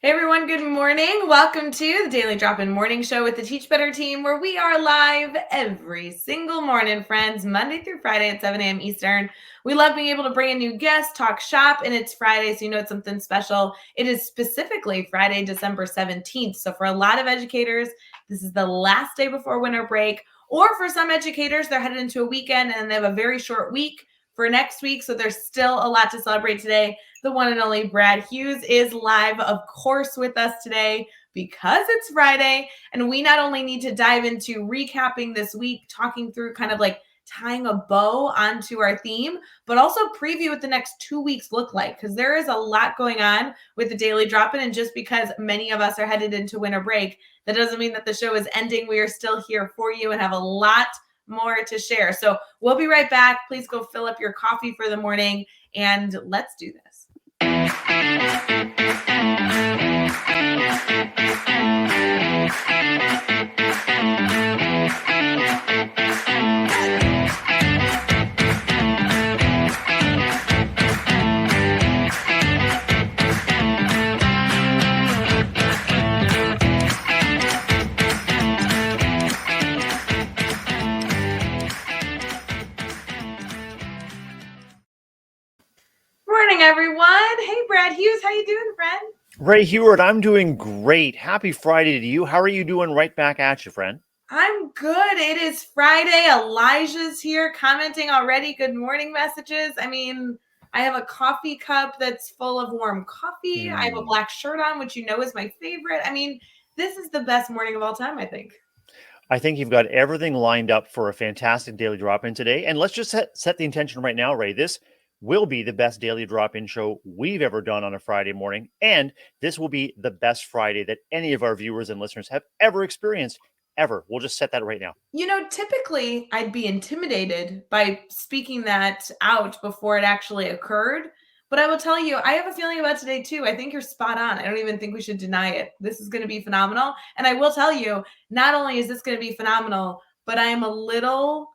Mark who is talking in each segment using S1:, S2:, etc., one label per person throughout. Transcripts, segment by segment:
S1: Hey everyone, good morning. Welcome to the Daily Drop-In Morning Show with the Teach Better team, where we are live every single morning, friends, Monday through Friday at 7 a.m. Eastern. We love being able to bring a new guest, talk shop, and it's Friday, so you know it's something special. It is specifically Friday, December 17th. So for a lot of educators, this is the last day before winter break, or for some educators, they're headed into a weekend and they have a very short week for next week, so there's still a lot to celebrate today. The one and only Brad Hughes is live, of course, with us today because it's Friday. And we not only need to dive into recapping this week, talking through kind of like tying a bow onto our theme, but also preview what the next 2 weeks look like, because there is a lot going on with the Daily Drop-In. And just because many of us are headed into winter break, that doesn't mean that the show is ending. We are still here for you and have a lot more to share. So we'll be right back. Please go fill up your coffee for the morning and let's do this. Morning, everyone. Hey, Brad Hughes, how you doing, friend?
S2: Ray Heward, I'm doing great. Happy Friday to you. How are you doing? Right back at you, friend.
S1: I'm good. It is Friday. Elijah's here commenting already. Good morning messages. I mean, I have a coffee cup that's full of warm coffee. I have a black shirt on, which you know is my favorite. I mean, this is the best morning of all time, I think.
S2: I think you've got everything lined up for a fantastic daily drop-in today. And let's just set the intention right now, Ray. This will be the best daily drop-in show we've ever done on a Friday morning. And this will be the best Friday that any of our viewers and listeners have ever experienced, ever. We'll just set that right now.
S1: You know, typically I'd be intimidated by speaking that out before it actually occurred. But I will tell you, I have a feeling about today too. I think you're spot on. I don't even think we should deny it. This is going to be phenomenal. And I will tell you, not only is this going to be phenomenal, but I'm a little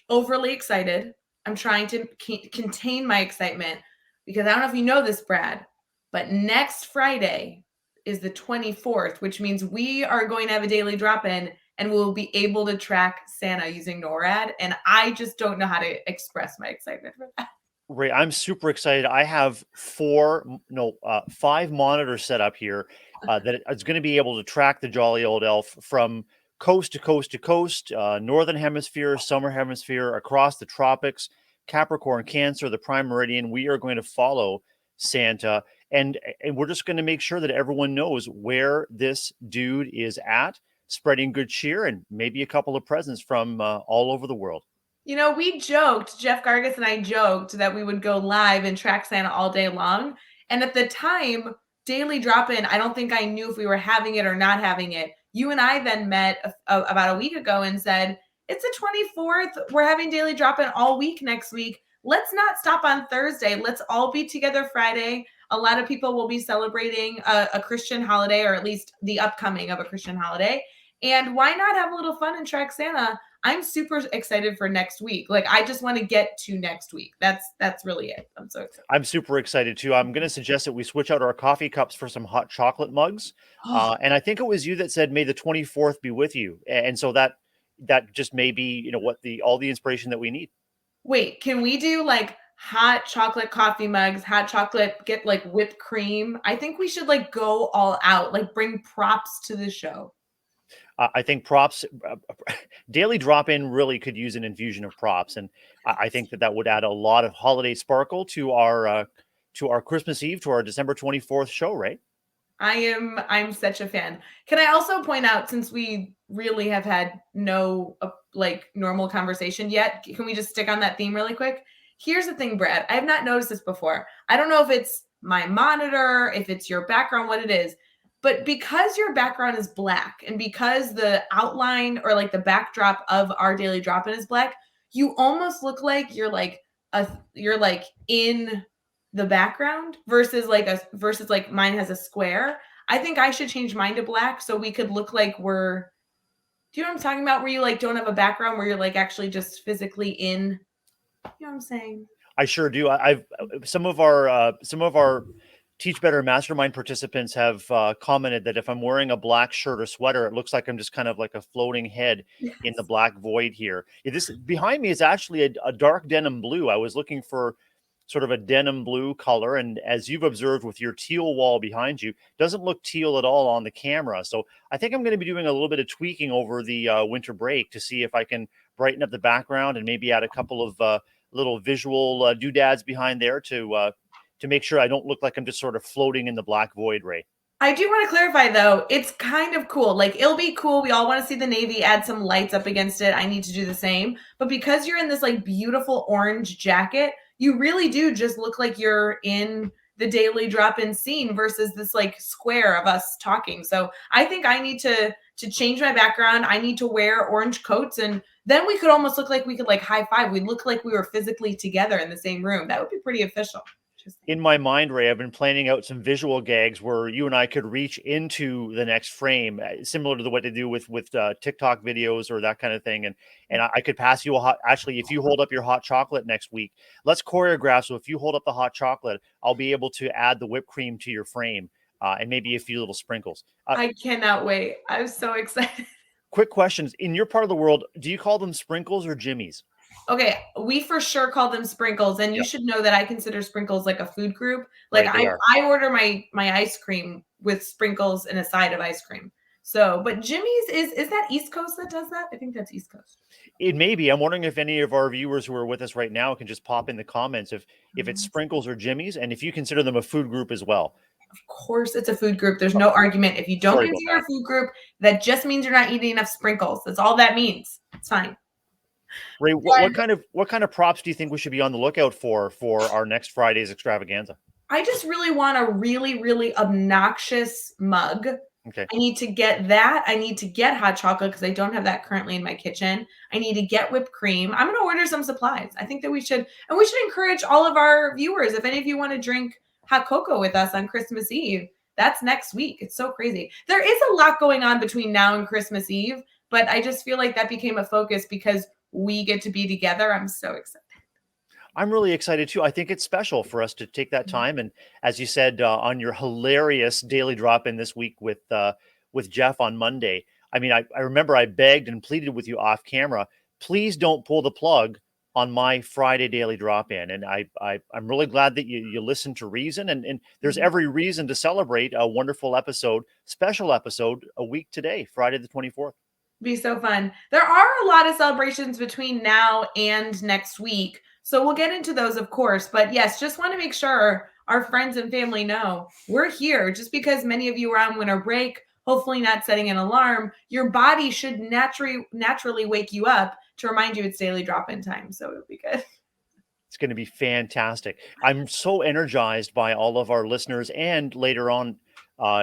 S1: overly excited. I'm trying to contain my excitement because I don't know if you know this, Brad, but next Friday is the 24th, which means we are going to have a daily drop-in and we'll be able to track Santa using NORAD. And I just don't know how to express my excitement for that.
S2: Ray, I'm super excited. I have 5 monitors set up here that it's going to be able to track the jolly old elf from coast to coast to coast, northern hemisphere, summer hemisphere, across the tropics, Capricorn, Cancer, the prime meridian. We are going to follow Santa, and we're just going to make sure that everyone knows where this dude is at, spreading good cheer and maybe a couple of presents from all over the world.
S1: You know, we joked, Jeff Gargas and I joked that we would go live and track Santa all day long. And at the time, Daily Drop-In, I don't think I knew if we were having it or not having it. You and I then met about a week ago and said, it's the 24th. We're having Daily Drop-In all week next week. Let's not stop on Thursday. Let's all be together Friday. A lot of people will be celebrating a Christian holiday, or at least the upcoming of a Christian holiday. And why not have a little fun and track Santa? I'm super excited for next week. Like, I just want to get to next week. That's really it. I'm so excited.
S2: I'm super excited too. I'm going to suggest that we switch out our coffee cups for some hot chocolate mugs. And I think it was you that said, "May the 24th be with you." And so that just may be, what all the inspiration that we need.
S1: Wait, can we do like hot chocolate coffee mugs, hot chocolate, get like whipped cream? I think we should like go all out, like bring props to the show.
S2: I think props, daily drop in really could use an infusion of props, and I think that would add a lot of holiday sparkle to our Christmas Eve, to our December 24th show, right?
S1: I'm such a fan. Can I also point out, since we really have had no like normal conversation yet, can we just stick on that theme really quick? Here's the thing, Brad. I have not noticed this before. I don't know if it's my monitor, if it's your background, what it is. But because your background is black and because the outline or like the backdrop of our daily drop-in is black, you almost look like you're like in the background versus like mine has a square. I think I should change mine to black so we could look like we're, do you know what I'm talking about? Where you like don't have a background, where you're like actually just physically in, you know what I'm saying?
S2: I sure do. I've some of our Teach Better Mastermind participants have commented that if I'm wearing a black shirt or sweater, it looks like I'm just kind of like a floating head in the
S1: Yes.
S2: black void here. This behind me is actually a dark denim blue. I was looking for sort of a denim blue color, and as you've observed with your teal wall behind you, doesn't look teal at all on the camera. So I think I'm going to be doing a little bit of tweaking over the winter break to see if I can brighten up the background and maybe add a couple of little visual doodads behind there to make sure I don't look like I'm just sort of floating in the black void, Ray.
S1: I do want to clarify though, it's kind of cool. Like it'll be cool. We all want to see the Navy add some lights up against it. I need to do the same. But because you're in this like beautiful orange jacket, you really do just look like you're in the daily drop-in scene versus this like square of us talking. So I think I need to change my background. I need to wear orange coats, and then we could almost look like we could like high five. We'd look like we were physically together in the same room. That would be pretty official.
S2: In my mind, Ray, I've been planning out some visual gags where you and I could reach into the next frame, similar to what they do with TikTok videos or that kind of thing. And I could pass you a hot. Actually, if you hold up your hot chocolate next week, let's choreograph. So if you hold up the hot chocolate, I'll be able to add the whipped cream to your frame and maybe a few little sprinkles.
S1: I cannot wait. I'm so excited.
S2: Quick questions: in your part of the world, do you call them sprinkles or jimmies?
S1: Okay, we for sure call them sprinkles, and you
S2: Yeah,
S1: should know that I consider sprinkles like a food group. Like
S2: right. They are.
S1: I order my ice cream with sprinkles and a side of ice cream. So, but Jimmy's is that East Coast that does that? I think that's East Coast.
S2: It may be. I'm wondering if any of our viewers who are with us right now can just pop in the comments if it's sprinkles or jimmies, and if you consider them a food group as well.
S1: Of course, it's a food group. There's no argument. If you don't
S2: Sorry about
S1: consider
S2: that.
S1: a food group, that just means you're not eating enough sprinkles. That's all that means. It's fine.
S2: Ray, what kind of props do you think we should be on the lookout for our next Friday's extravaganza?
S1: I just really want a really, really obnoxious mug.
S2: Okay.
S1: I need to get that. I need to get hot chocolate because I don't have that currently in my kitchen. I need to get whipped cream. I'm going to order some supplies. I think that we should, and we should encourage all of our viewers. If any of you want to drink hot cocoa with us on Christmas Eve, that's next week. It's so crazy. There is a lot going on between now and Christmas Eve, but I just feel like that became a focus because we get to be together. I'm so excited.
S2: I'm really excited too. I think it's special for us to take that time. And as you said on your hilarious daily drop in this week with Jeff on Monday, I mean, I remember I begged and pleaded with you off camera, please don't pull the plug on my Friday daily drop in. And I'm really glad that you listened to reason. And there's every reason to celebrate a wonderful episode, special episode a week today, Friday the 24th.
S1: Be so fun. There are a lot of celebrations between now and next week. So we'll get into those, of course. But yes, just want to make sure our friends and family know we're here. Just because many of you are on winter break, hopefully not setting an alarm, your body should naturally wake you up to remind you it's daily drop-in time. So it'll be good.
S2: It's going to be fantastic. I'm so energized by all of our listeners. And later on,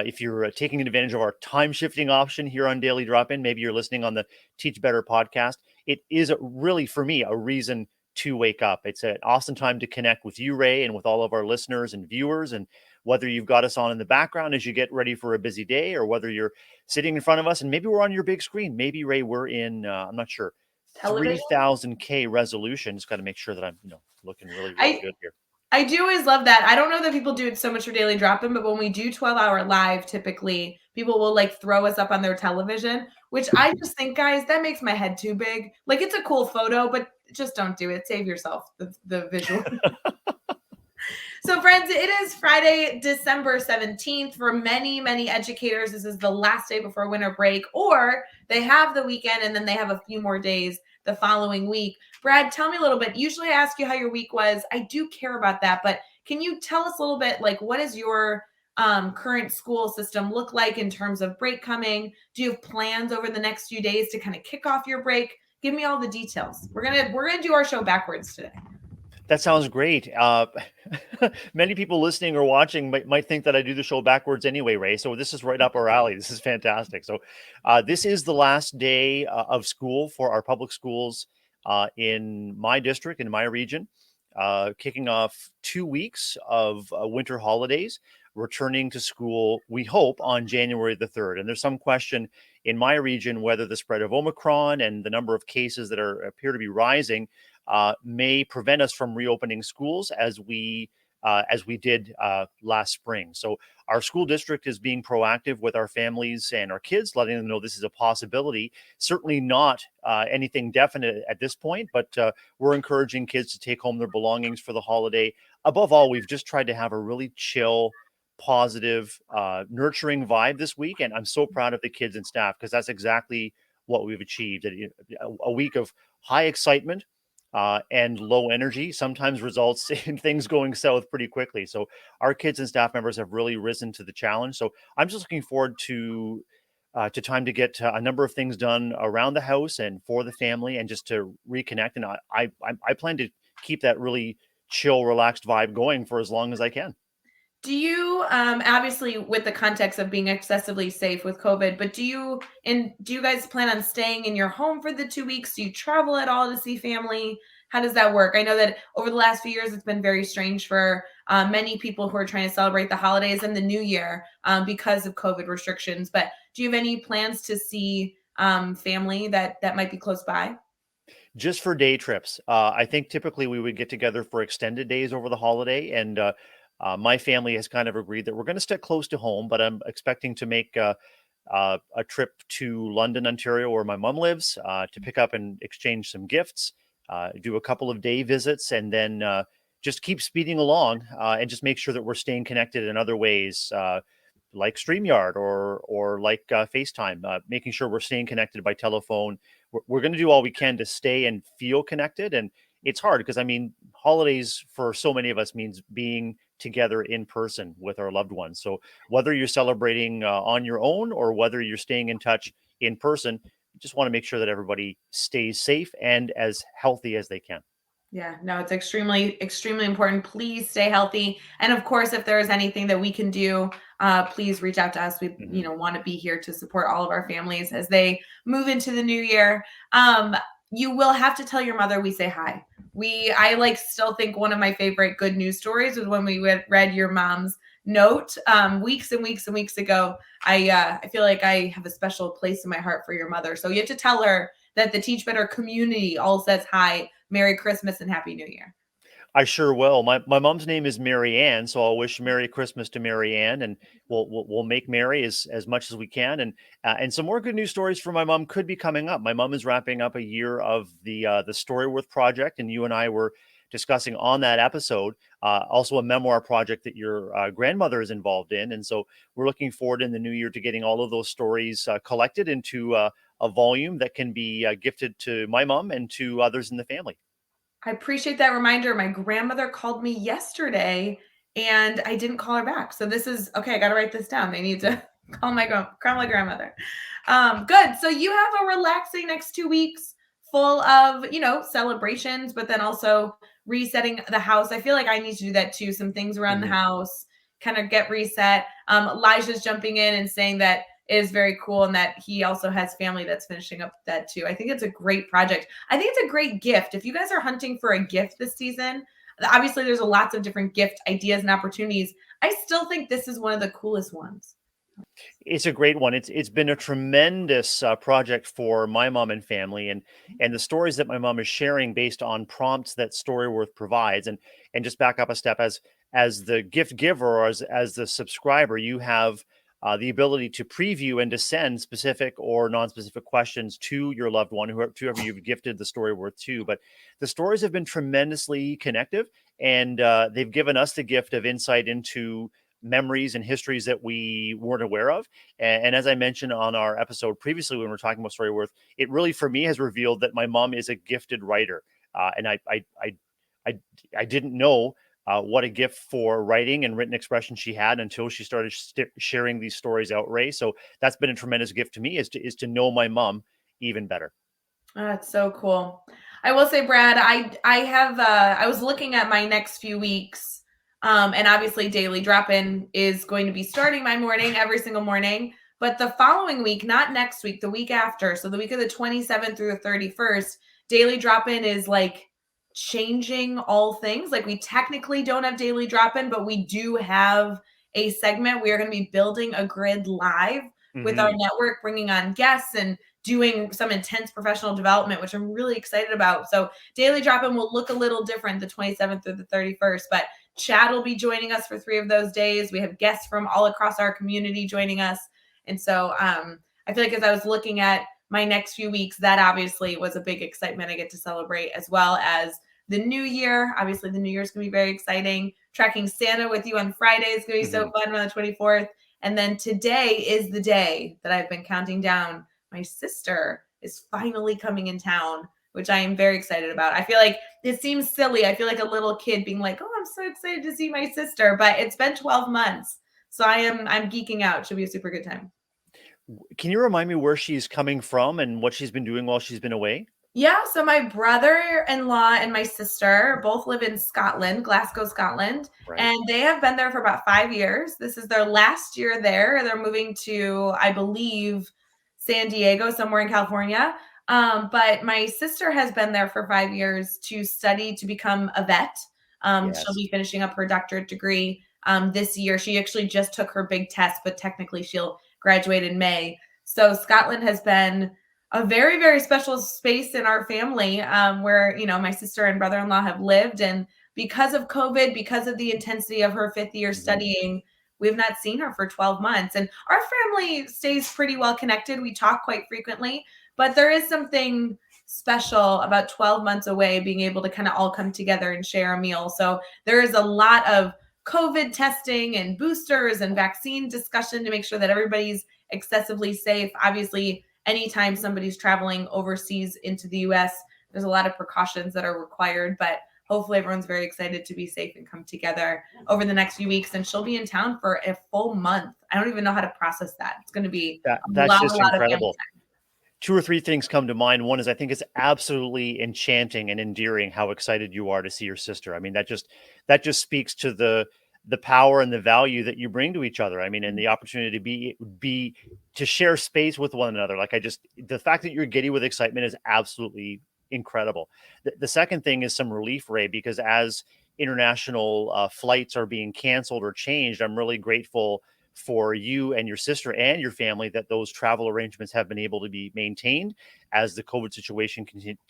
S2: if you're taking advantage of our time shifting option here on Daily Drop In, maybe you're listening on the Teach Better podcast. It is really, for me, a reason to wake up. It's an awesome time to connect with you, Ray, and with all of our listeners and viewers. And whether you've got us on in the background as you get ready for a busy day, or whether you're sitting in front of us and maybe we're on your big screen, maybe, Ray, we're in, I'm not sure,
S1: Television.
S2: 3000K resolution. Just got to make sure that I'm, looking really, really good here.
S1: I do always love that. I don't know that people do it so much for daily drop-in, but when we do 12-hour live, typically people will like throw us up on their television, which I just think, guys, that makes my head too big. Like it's a cool photo, but just don't do it. Save yourself the visual. So, friends, it is Friday, December 17th. For many, many educators, this is the last day before winter break, or they have the weekend and then they have a few more days the following week. Brad, tell me a little bit. Usually I ask you how your week was. I do care about that, but can you tell us a little bit, like, what is your current school system look like in terms of break coming? Do you have plans over the next few days to kind of kick off your break? Give me all the details. We're gonna do our show backwards today.
S2: That sounds great. Many people listening or watching might think that I do the show backwards anyway, Ray. So this is right up our alley. This is fantastic. So this is the last day of school for our public schools in my district, in my region, kicking off 2 weeks of winter holidays, returning to school, we hope, on January the 3rd. And there's some question in my region whether the spread of Omicron and the number of cases that appear to be rising may prevent us from reopening schools as we as we did last spring. So our school district is being proactive with our families and our kids, letting them know this is a possibility. Certainly not anything definite at this point, but we're encouraging kids to take home their belongings for the holiday. Above all, we've just tried to have a really chill, positive, nurturing vibe this week. And I'm so proud of the kids and staff because that's exactly what we've achieved. A week of high excitement and low energy sometimes results in things going south pretty quickly. So our kids and staff members have really risen to the challenge. So I'm just looking forward to time to get a number of things done around the house and for the family, and just to reconnect. And I plan to keep that really chill, relaxed vibe going for as long as I can.
S1: Do you obviously with the context of being excessively safe with COVID, but do you guys plan on staying in your home for the 2 weeks? Do you travel at all to see family? How does that work? I know that over the last few years, it's been very strange for many people who are trying to celebrate the holidays and the new year because of COVID restrictions. But do you have any plans to see family that might be close by?
S2: Just for day trips. I think typically we would get together for extended days over the holiday, and my family has kind of agreed that we're going to stick close to home, but I'm expecting to make a trip to London, Ontario, where my mom lives, to pick up and exchange some gifts, do a couple of day visits, and then just keep speeding along and just make sure that we're staying connected in other ways. Like StreamYard or like FaceTime, making sure we're staying connected by telephone. We're going to do all we can to stay and feel connected. And it's hard because, I mean, holidays for so many of us means being together in person with our loved ones. So whether you're celebrating on your own or whether you're staying in touch in person, just want to make sure that everybody stays safe and as healthy as they can.
S1: Yeah, no, it's extremely, extremely important. Please stay healthy. And of course, if there is anything that we can do, please reach out to us. We,
S2: Mhm.
S1: want to be here to support all of our families as they move into the new year. You will have to tell your mother we say hi. I like still think one of my favorite good news stories was when we read your mom's note weeks and weeks and weeks ago. I feel like I have a special place in my heart for your mother. So you have to tell her that the Teach Better community all says hi, Merry Christmas, and Happy New Year.
S2: I sure will. My mom's name is Mary Ann, so I'll wish Merry Christmas to Mary Ann, and we'll make merry as much as we can. And some more good news stories for my mom could be coming up. My mom is wrapping up a year of the Storyworth project, and you and I were discussing on that episode also a memoir project that your grandmother is involved in, and so we're looking forward in the new year to getting all of those stories collected into a volume that can be gifted to my mom and to others in the family.
S1: I appreciate that reminder. My grandmother called me yesterday and I didn't call her back. So this is okay. I got to write this down. I need to call my grandmother. Good. So you have a relaxing next 2 weeks full of, celebrations, but then also resetting the house. I feel like I need to do that too. Some things around the
S2: Mhm.
S1: house, kind of get reset. Elijah's jumping in and saying that is very cool and that he also has family that's finishing up that too. I think it's a great project. I think it's a great gift. If you guys are hunting for a gift this season, obviously there's lots of different gift ideas and opportunities. I still think this is one of the coolest ones.
S2: It's a great one. It's been a tremendous project for my mom and family, and the stories that my mom is sharing based on prompts that Storyworth provides. And just back up a step, as the gift giver or as the subscriber, you have the ability to preview and to send specific or non-specific questions to your loved one, whoever you've gifted the Storyworth to. But the stories have been tremendously connective, and they've given us the gift of insight into memories and histories that we weren't aware of. And as I mentioned on our episode previously, when we were talking about Storyworth, it really for me has revealed that my mom is a gifted writer. And I didn't know what a gift for writing and written expression she had until she started sharing these stories out, Ray. So that's been a tremendous gift to me, is to know my mom even better.
S1: Oh, that's so cool. I will say, Brad, I have I was looking at my next few weeks, and obviously Daily Drop-In is going to be starting my morning every single morning. But the following week, not next week, the week after, so the week of the 27th through the 31st, Daily Drop-In is like changing all things. Like we technically don't have Daily Drop-In, but we do have a segment. We are going to be building a grid live with our
S2: Hmm.
S1: network, bringing on guests and doing some intense professional development, which I'm really excited about. So Daily Drop-In will look a little different the 27th through the 31st, but Chad will be joining us for 3 of those days. We have guests from all across our community joining us. And so I feel like as I was looking at my next few weeks, that obviously was a big excitement I get to celebrate, as well as the new year. Obviously, the new year is going to be very exciting. Tracking Santa with you on Friday is going to be so fun on the 24th. And then today is the day that I've been counting down. My sister is finally coming in town, which I am very excited about. I feel like it seems silly. I feel like a little kid being like, oh, I'm so excited to see my sister. But it's been 12 months. So I'm geeking out. Should be a super good time.
S2: Can you remind me where she's coming from and what she's been doing while she's been away?
S1: Yeah, so my brother-in-law and my sister both live in Scotland, Glasgow, Scotland,
S2: Right.
S1: and they have been there for about 5 years. This is their last year there. They're moving to, I believe, San Diego, somewhere in California. But my sister has been there for 5 years to study to become a vet. She'll
S2: Yes.
S1: be finishing up her doctorate degree this year. She actually just took her big test, but technically she'll graduate in May. So Scotland has been a very, very special space in our family where, my sister and brother-in-law have lived. And because of COVID, because of the intensity of her 5th year
S2: Mhm.
S1: studying, we've not seen her for 12 months. And our family stays pretty well connected. We talk quite frequently, but there is something special about 12 months away being able to kind of all come together and share a meal. So there is a lot of COVID testing and boosters and vaccine discussion to make sure that everybody's excessively safe. Obviously, anytime somebody's traveling overseas into the US, there's a lot of precautions that are required, but hopefully everyone's very excited to be safe and come together over the next few weeks. And she'll be in town for a full month. I don't even know how to process that. It's going to be
S2: That's
S1: a
S2: just
S1: lot of family
S2: incredible.
S1: time.
S2: Two or three things come to mind. One is I think it's absolutely enchanting and endearing how excited you are to see your sister. I mean, that just speaks to the power and the value that you bring to each other. I mean, and the opportunity to be to share space with one another. Like the fact that you're giddy with excitement is absolutely incredible. The second thing is some relief, Ray, because as international flights are being canceled or changed, I'm really grateful for you and your sister and your family that those travel arrangements have been able to be maintained as the COVID situation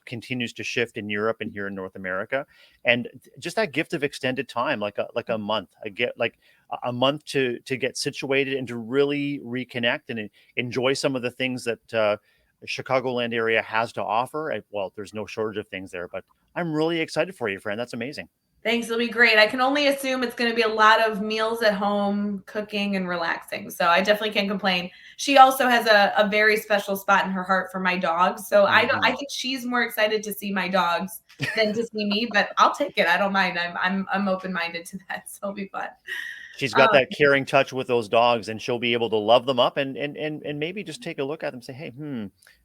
S2: continues to shift in Europe and here in North America. And just that gift of extended time, like a month, I get like a month to get situated and to really reconnect and enjoy some of the things that the Chicagoland area has to offer. Well, there's no shortage of things there, but I'm really excited for you, friend. That's amazing.
S1: Thanks. It'll be great. I can only assume it's going to be a lot of meals at home, cooking and relaxing. So I definitely can't complain. She also has a very special spot in her heart for my dogs. So I
S2: Mhm.
S1: think she's more excited to see my dogs than to see me, but I'll take it. I don't mind. I'm open-minded to that. So it'll be fun.
S2: She's got
S1: Um,
S2: that caring touch with those dogs, and she'll be able to love them up and maybe just take a look at them and say, "Hey,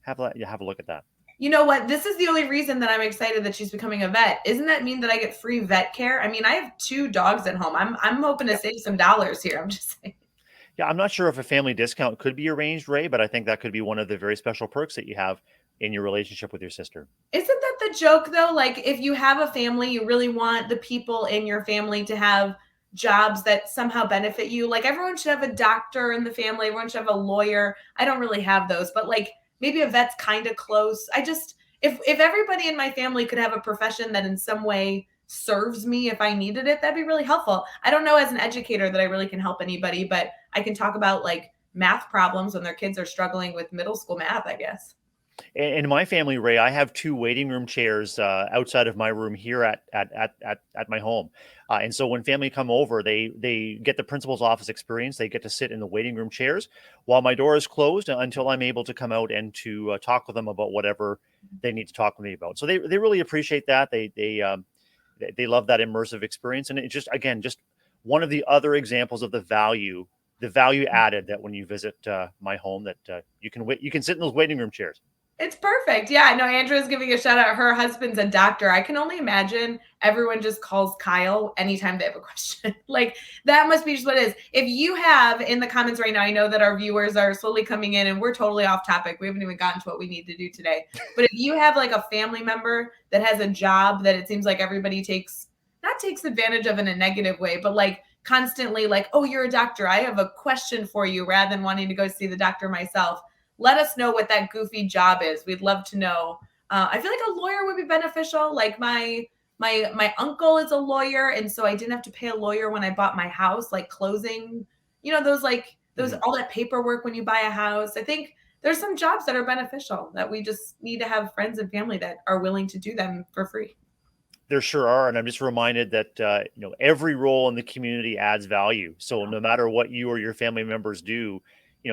S2: have a look at that."
S1: You know what? This is the only reason that I'm excited that she's becoming a vet. Isn't that mean that I get free vet care? I mean, I have 2 dogs at home. I'm hoping to
S2: Yeah.
S1: save some dollars here. I'm just saying.
S2: Yeah, I'm not sure if a family discount could be arranged, Ray, but I think that could be one of the very special perks that you have in your relationship with your sister.
S1: Isn't that the joke though? Like if you have a family, you really want the people in your family to have jobs that somehow benefit you. Like everyone should have a doctor in the family, everyone should have a lawyer. I don't really have those, but like maybe a vet's kind of close. I just if everybody in my family could have a profession that in some way serves me if I needed it, that'd be really helpful. I don't know as an educator that I really can help anybody, but I can talk about like math problems when their kids are struggling with middle school math, I guess.
S2: In my family, Ray, I have two waiting room chairs outside of my room here at my home, and so when family come over, they get the principal's office experience. They get to sit in the waiting room chairs while my door is closed until I'm able to come out and to talk with them about whatever they need to talk with me about. So they really appreciate that. They love that immersive experience, and it just again just one of the other examples of the value added that when you visit my home that you can sit in those waiting room chairs.
S1: It's perfect. Yeah, I know Andrea's giving a shout out. Her husband's a doctor. I can only imagine everyone just calls Kyle anytime they have a question. Like that must be just what it is. If you have in the comments right now, I know that our viewers are slowly coming in and we're totally off topic. We haven't even gotten to what we need to do today. But if you have like a family member that has a job that it seems like everybody not takes advantage of in a negative way, but like constantly like, oh, you're a doctor. I have a question for you rather than wanting to go see the doctor myself, let us know what that goofy job is. We'd love to know. I feel like a lawyer would be beneficial. Like my My uncle is a lawyer, and so I didn't have to pay a lawyer when I bought my house, like closing, those
S2: Mhm.
S1: all that paperwork when you buy a house. I think there's some jobs that are beneficial that we just need to have friends and family that are willing to do them for free.
S2: There sure are, and I'm just reminded that every role in the community adds value. So no matter what you or your family members do,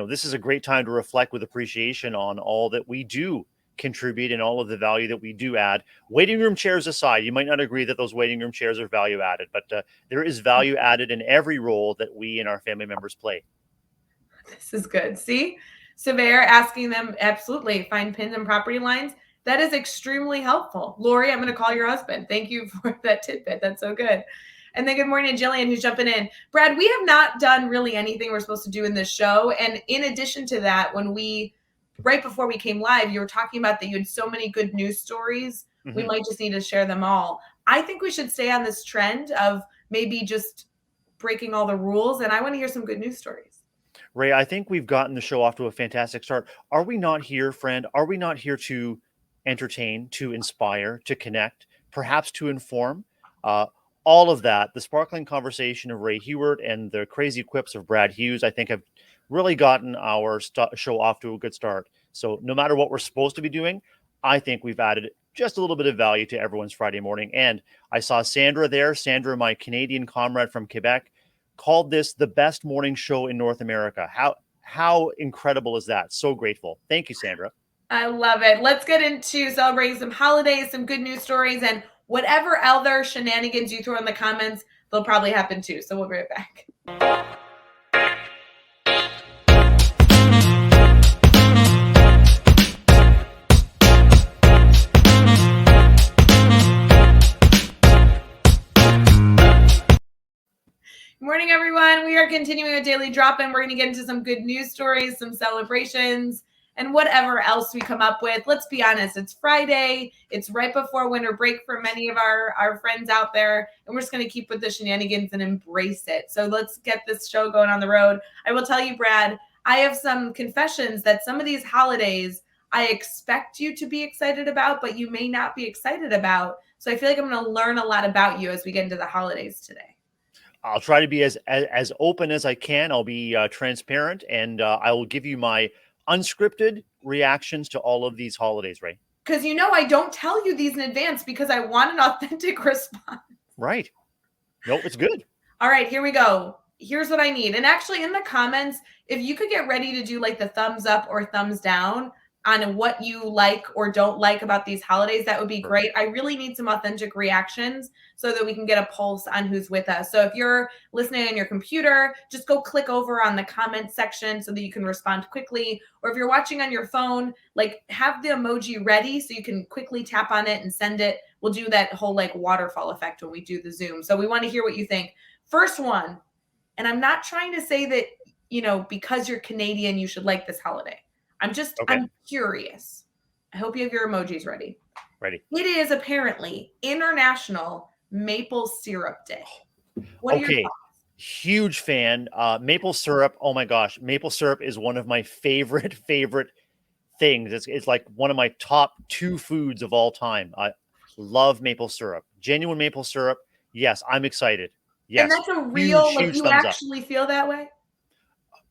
S2: this is a great time to reflect with appreciation on all that we do contribute and all of the value that we do add. Waiting room chairs aside, you might not agree that those waiting room chairs are value added, but there is value added in every role that we and our family members play.
S1: This is good. See, Surveyor asking them absolutely find pins and property lines. That is extremely helpful. Lori, I'm going to call your husband. Thank you for that tidbit. That's so good. And then good morning, Jillian, who's jumping in. Brad, we have not done really anything we're supposed to do in this show. And in addition to that, right before we came live, you were talking about that you had so many good news stories. We
S2: Mhm.
S1: might just need to share them all. I think we should stay on this trend of maybe just breaking all the rules. And I want to hear some good news stories.
S2: Ray, I think we've gotten the show off to a fantastic start. Are we not here, friend? Are we not here to entertain, to inspire, to connect, perhaps to inform? Uh, all of that, the sparkling conversation of Ray Hewart and the crazy quips of Brad Hughes, I think have really gotten our show off to a good start. So, no matter what we're supposed to be doing, I think we've added just a little bit of value to everyone's Friday morning. And I saw Sandra there, Sandra, my Canadian comrade from Quebec, called this the best morning show in North America. How incredible is that? So grateful. Thank you, Sandra.
S1: I love it. Let's get into celebrating some holidays, some good news stories, and whatever other shenanigans you throw in the comments, they'll probably happen too. So we'll be right back. Good morning, everyone. We are continuing a daily drop in. We're going to get into some good news stories, some celebrations, and whatever else we come up with. Let's be honest, it's Friday. It's right before winter break for many of our friends out there. And we're just going to keep with the shenanigans and embrace it. So let's get this show going on the road. I will tell you, Brad, I have some confessions that some of these holidays I expect you to be excited about, but you may not be excited about. So I feel like I'm going to learn a lot about you as we get into the holidays today.
S2: I'll try to be as open as I can. I'll be transparent, and I will give you my unscripted reactions to all of these holidays, Ray.
S1: Because I don't tell you these in advance because I want an authentic response.
S2: Right. No, it's good.
S1: All right, here we go. Here's what I need. And actually, in the comments, if you could get ready to do like the thumbs up or thumbs down on what you like or don't like about these holidays, that would be great. I really need some authentic reactions so that we can get a pulse on who's with us. So if you're listening on your computer, just go click over on the comment section so that you can respond quickly. Or if you're watching on your phone, like have the emoji ready so you can quickly tap on it and send it. We'll do that whole like waterfall effect when we do the Zoom. So we want to hear what you think. First one, and I'm not trying to say that, because you're Canadian, you should like this holiday.
S2: Okay.
S1: I'm curious. I hope you have your emojis ready.
S2: Ready.
S1: It is apparently International Maple Syrup Day. What are your
S2: Okay.
S1: thoughts?
S2: Huge fan. Maple syrup. Oh my gosh. Maple syrup is one of my favorite things. It's like one of my top two foods of all time. I love maple syrup. Genuine maple syrup. Yes, I'm excited.
S1: And
S2: Yes.
S1: that's a
S2: Huge,
S1: real, like
S2: huge
S1: you
S2: thumbs up.
S1: actually feel that way?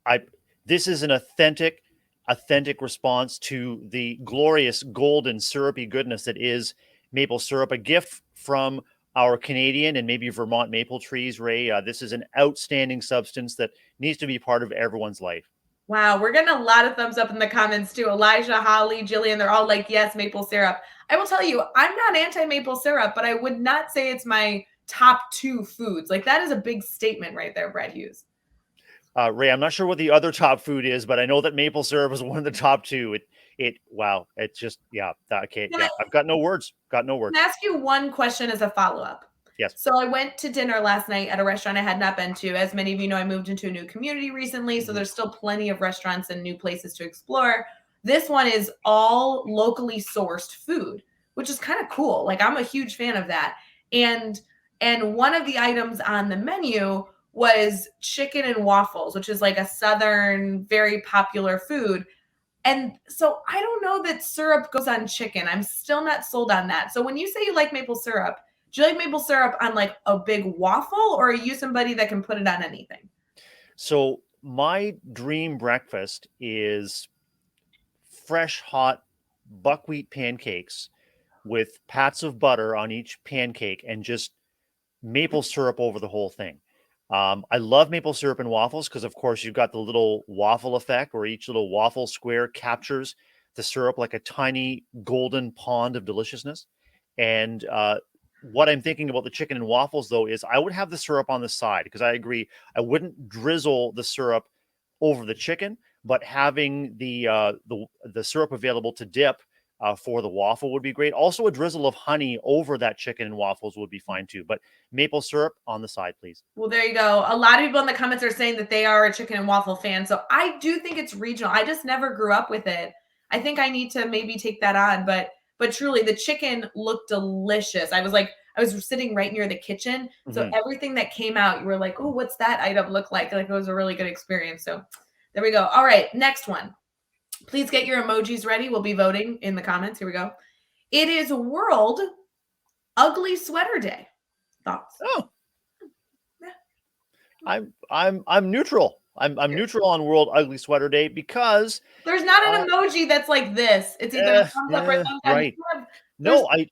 S2: I This is an authentic response to the glorious golden syrupy goodness that is maple syrup, a gift from our Canadian and maybe Vermont maple trees, Ray. This is an outstanding substance that needs to be part of everyone's life.
S1: Wow, we're getting a lot of thumbs up in the comments too. Elijah, Holly, Jillian, they're all like, yes, maple syrup. I will tell you, I'm not anti maple syrup, but I would not say it's my top two foods. Like that is a big statement right there, Brad Hughes.
S2: Ray, I'm not sure what the other top food is, but I know that maple syrup is one of the top two. Wow. It's just, yeah. Okay.
S1: Can
S2: Yeah. I've got no words. Got no words.
S1: I ask you one question as a follow up?
S2: Yes.
S1: So I went to dinner last night at a restaurant I had not been to. As many of you know, I moved into a new community recently, so there's still plenty of restaurants and new places to explore. This one is all locally sourced food, which is kind of cool. Like I'm a huge fan of that. And one of the items on the menu was chicken and waffles, which is like a southern very popular food. And so I don't know that syrup goes on chicken. I'm still not sold on that. So when you say you like maple syrup, Do you like maple syrup on like a big waffle, or are you somebody that can put it on anything?
S2: So my dream breakfast is fresh, hot buckwheat pancakes with pats of butter on each pancake and just maple syrup over the whole thing. I love maple syrup and waffles because, of course, you've got the little waffle effect where each little waffle square captures the syrup like a tiny golden pond of deliciousness. And what I'm thinking about the chicken and waffles, though, is I would have the syrup on the side because I agree I wouldn't drizzle the syrup over the chicken, but having the syrup available to dip for the waffle would be great. Also, a drizzle of honey over that chicken and waffles would be fine too. But maple syrup on the side, please.
S1: Well, there you go. A lot of people in the comments are saying that they are a chicken and waffle fan. So I do think it's regional. I just never grew up with it. I think I need to maybe take that on, but truly the chicken looked delicious. I was sitting right near the kitchen. So
S2: Mhm.
S1: everything that came out, you were like, "Oh, what's that item look like?" Like it was a really good experience. So there we go. All right, next one. Please get your emojis ready. We'll be voting in the comments. Here we go. It is World Ugly Sweater Day. Thoughts?
S2: Oh,
S1: Yeah.
S2: I'm neutral. I'm neutral on World Ugly Sweater Day because
S1: There's not
S2: uh,
S1: an emoji that's like this. It's either a thumbs up or a thumbs down.
S2: right.
S1: There's
S2: No, I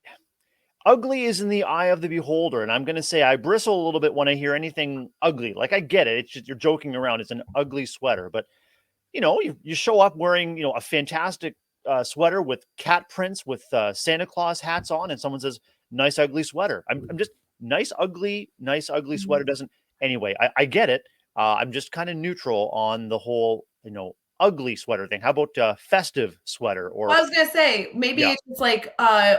S2: ugly is in the eye of the beholder, and I'm going to say I bristle a little bit when I hear anything ugly. Like I get it, it's just you're joking around. It's an ugly sweater, but you show up wearing a fantastic sweater with cat prints with Santa Claus hats on, and someone says nice ugly sweater. I'm just nice ugly sweater doesn't. Anyway, I get it. I'm just kind of neutral on the whole ugly sweater thing. How about festive sweater or
S1: I was gonna say maybe
S2: yeah,
S1: it's just like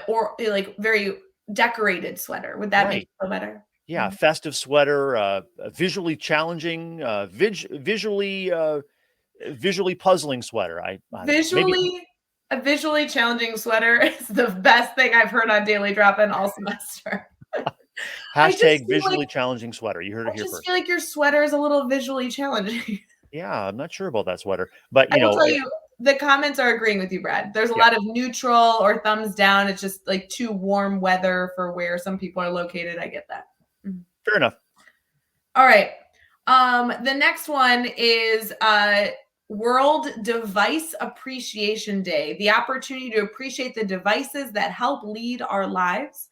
S1: or like very decorated sweater. Would that make
S2: right.
S1: it feel better?
S2: Yeah, festive sweater, visually challenging, visually puzzling sweater. I don't know. Maybe
S1: Visually, a visually challenging sweater is the best thing I've heard on Daily Drop In all semester. I just
S2: hashtag
S1: feel like
S2: visually challenging sweater. You heard
S1: I
S2: it here
S1: just
S2: first.
S1: feel like your sweater is a little visually challenging.
S2: Yeah, I'm not sure about that sweater, but
S1: I will tell you, the comments are agreeing with you, Brad. There's a
S2: yeah,
S1: lot of neutral or thumbs down. It's just like too warm weather for where some people are located. I get that. Mhm.
S2: fair enough.
S1: All right. The next one is World Device Appreciation Day, the opportunity to appreciate the devices that help lead our lives.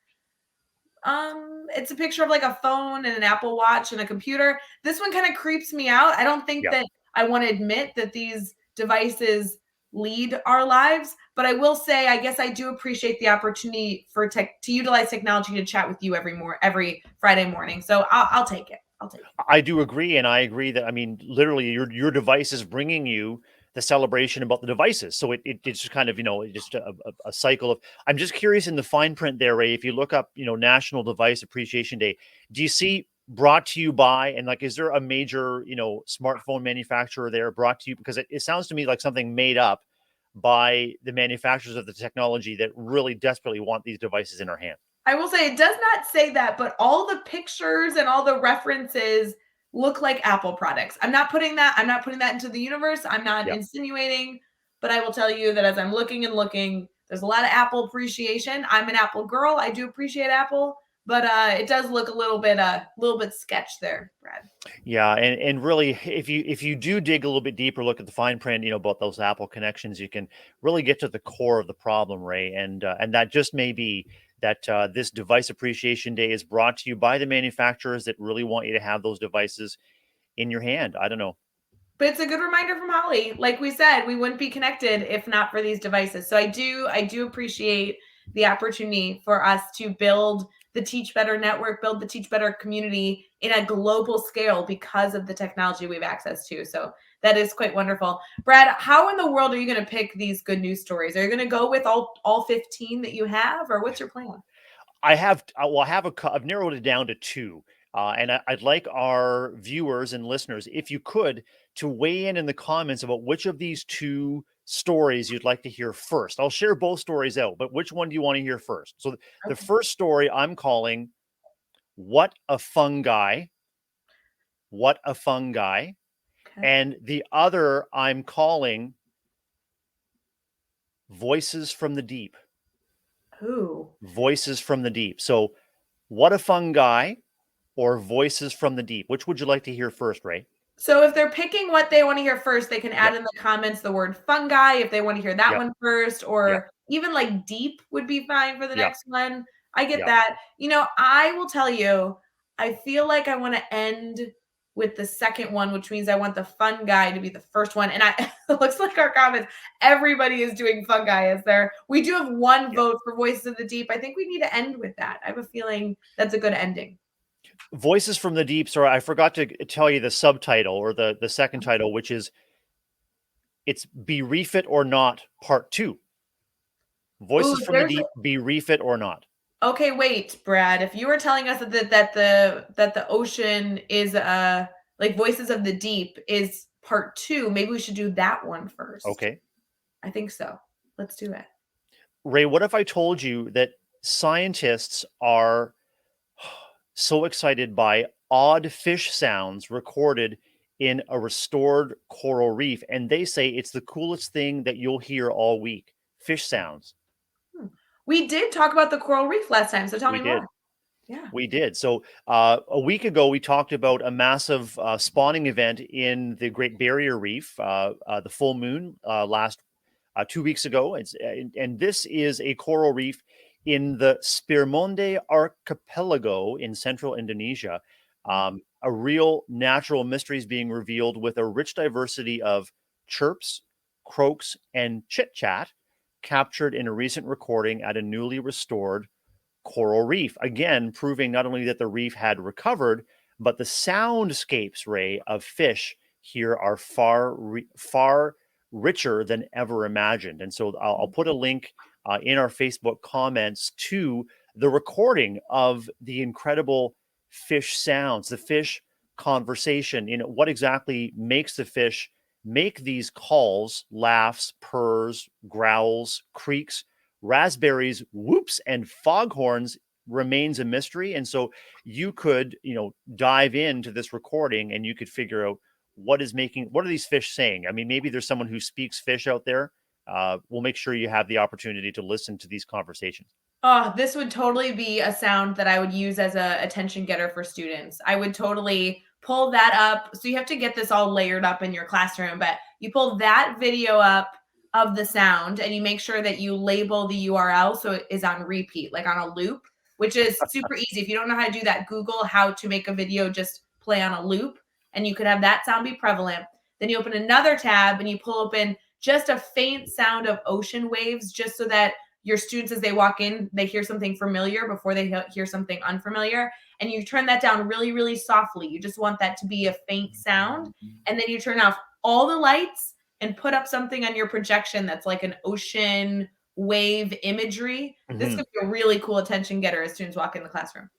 S1: It's a picture of like a phone and an Apple Watch and a computer. This one kind of creeps me out. I don't think
S2: Yeah,
S1: that I want to admit that these devices lead our lives, but I will say I guess I do appreciate the opportunity for tech to utilize technology to chat with you every Friday morning. So I'll take it. I'll take it.
S2: I do agree, and I agree that I mean, literally, your device is bringing you the celebration about the devices. So it's just kind of just a cycle of. I'm just curious in the fine print there, Ray. If you look up National Device Appreciation Day, do you see brought to you by and like is there a major smartphone manufacturer there brought to you because it sounds to me like something made up by the manufacturers of the technology that really desperately want these devices in our hands.
S1: I will say it does not say that, but all the pictures and all the references look like Apple products. I'm not putting that into the universe. I'm not
S2: Yeah.
S1: insinuating, but I will tell you that as I'm looking and looking, there's a lot of Apple appreciation. I'm an Apple girl. I do appreciate Apple, but it does look a little bit sketch there, Brad.
S2: Yeah, and really, if you do dig a little bit deeper, look at the fine print, about those Apple connections, you can really get to the core of the problem, Ray, and that just may be that this Device Appreciation Day is brought to you by the manufacturers that really want you to have those devices in your hand. I don't know.
S1: But it's a good reminder from Holly. Like we said, we wouldn't be connected if not for these devices. So I do appreciate the opportunity for us to build the Teach Better network, build the Teach Better community in a global scale because of the technology we have access to. So that is quite wonderful. Brad, how in the world are you going to pick these good news stories? Are you going to go with all 15 that you have, or what's your plan?
S2: I've narrowed it down to two. And I'd like our viewers and listeners, if you could, to weigh in the comments about which of these two stories you'd like to hear first. I'll share both stories out, but which one do you want to hear first? So the
S1: Okay.
S2: first story I'm calling What a Fungi. What a Fungi.
S1: Okay.
S2: And the other I'm calling Voices from the Deep.
S1: Ooh.
S2: Voices from the Deep. So What a Fungi or Voices from the Deep? Which would you like to hear first, Ray?
S1: So if they're picking what they want to hear first, they can add
S2: Yep.
S1: in the comments the word fungi if they want to hear that
S2: Yep.
S1: one first,
S2: Yep.
S1: or even like deep would be fine for the
S2: Yep.
S1: next one. I get
S2: Yep.
S1: that. I will tell you, I feel like I want to end with the second one, which means I want the fungi to be the first one. And it looks like our comments, everybody is doing fungi. Is there? We do have one
S2: Yep.
S1: vote for Voices of the Deep. I think we need to end with that. I have a feeling that's a good ending.
S2: Voices from the Deep. Sorry, I forgot to tell you the subtitle or the second title, which is it's Bereaf It or Not Part 2.
S1: Ooh,
S2: Voices from the Deep, Bereaf It or Not.
S1: Okay, wait, Brad. If you were telling us that the ocean is like Voices of the Deep is part 2, maybe we should do that one first.
S2: Okay.
S1: I think so. Let's do it.
S2: Ray, what if I told you that scientists are so excited by odd fish sounds recorded in a restored coral reef, and they say it's the coolest thing that you'll hear all week? Fish sounds.
S1: Hmm. We did talk about the coral reef last time, so tell
S2: We
S1: me
S2: did.
S1: more. Yeah.
S2: We did. So a week ago, we talked about a massive spawning event in the Great Barrier Reef, the full moon last 2 weeks ago. And this is a coral reef in the Spirmonde archipelago in central Indonesia. A real natural mystery is being revealed with a rich diversity of chirps, croaks, and chit chat captured in a recent recording at a newly restored coral reef. Again, proving not only that the reef had recovered, but the soundscapes, Ray, of fish here are far richer than ever imagined. And so I'll put a link in our Facebook comments to the recording of the incredible fish sounds, the fish conversation. What exactly makes the fish make these calls, laughs, purrs, growls, creaks, raspberries, whoops, and foghorns remains a mystery. And so you could, dive into this recording and you could figure out what are these fish saying? I mean, maybe there's someone who speaks fish out there. We'll make sure you have the opportunity to listen to these conversations.
S1: Oh, this would totally be a sound that I would use as a attention getter for students. I would totally pull that up. So you have to get this all layered up in your classroom, but you pull that video up of the sound and you make sure that you label the URL so it is on repeat, like on a loop, which is super easy. If you don't know how to do that, Google how to make a video just play on a loop, and you could have that sound be prevalent. Then you open another tab and you pull open just a faint sound of ocean waves, just so that your students, as they walk in, they hear something familiar before they hear something unfamiliar. And you turn that down really, really softly. You just want that to be a faint sound. And then you turn off all the lights and put up something on your projection that's like an ocean wave imagery. This could be a really cool attention getter as students walk in the classroom.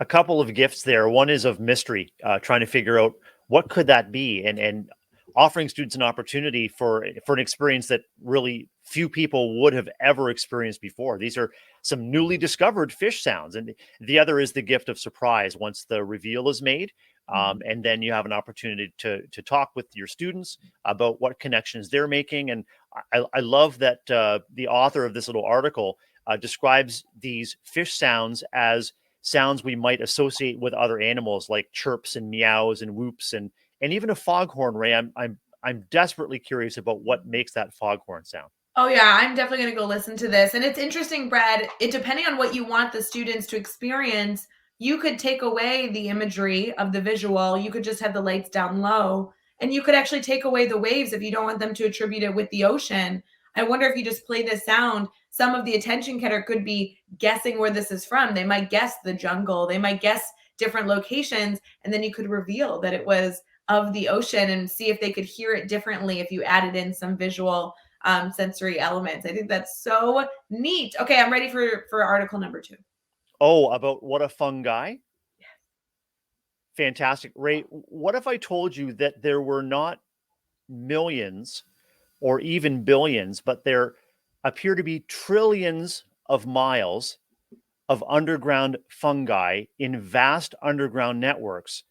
S2: A couple of gifts there. One is of mystery, trying to figure out what could that be, and offering students an opportunity for an experience that really few people would have ever experienced before. These are some newly discovered fish sounds, and the other is the gift of surprise once the reveal is made. And then you have an opportunity to talk with your students about what connections they're making. And I love that the author of this little article describes these fish sounds as sounds we might associate with other animals, like chirps and meows and whoops and even a foghorn. Ray, I'm desperately curious about what makes that foghorn sound.
S1: Oh yeah, I'm definitely going to go listen to this. And it's interesting, Brad, depending on what you want the students to experience, you could take away the imagery of the visual. You could just have the lights down low, and you could actually take away the waves if you don't want them to attribute it with the ocean. I wonder if you just play this sound, some of the attention getter could be guessing where this is from. They might guess the jungle, they might guess different locations, and then you could reveal that it was of the ocean and see if they could hear it differently if you added in some visual sensory elements. I think that's so neat. Okay, I'm ready for article number 2.
S2: Oh, about what a fungi? Fantastic. Ray, what if I told you that there were not millions or even billions, but there appear to be trillions of miles of underground fungi in vast underground networks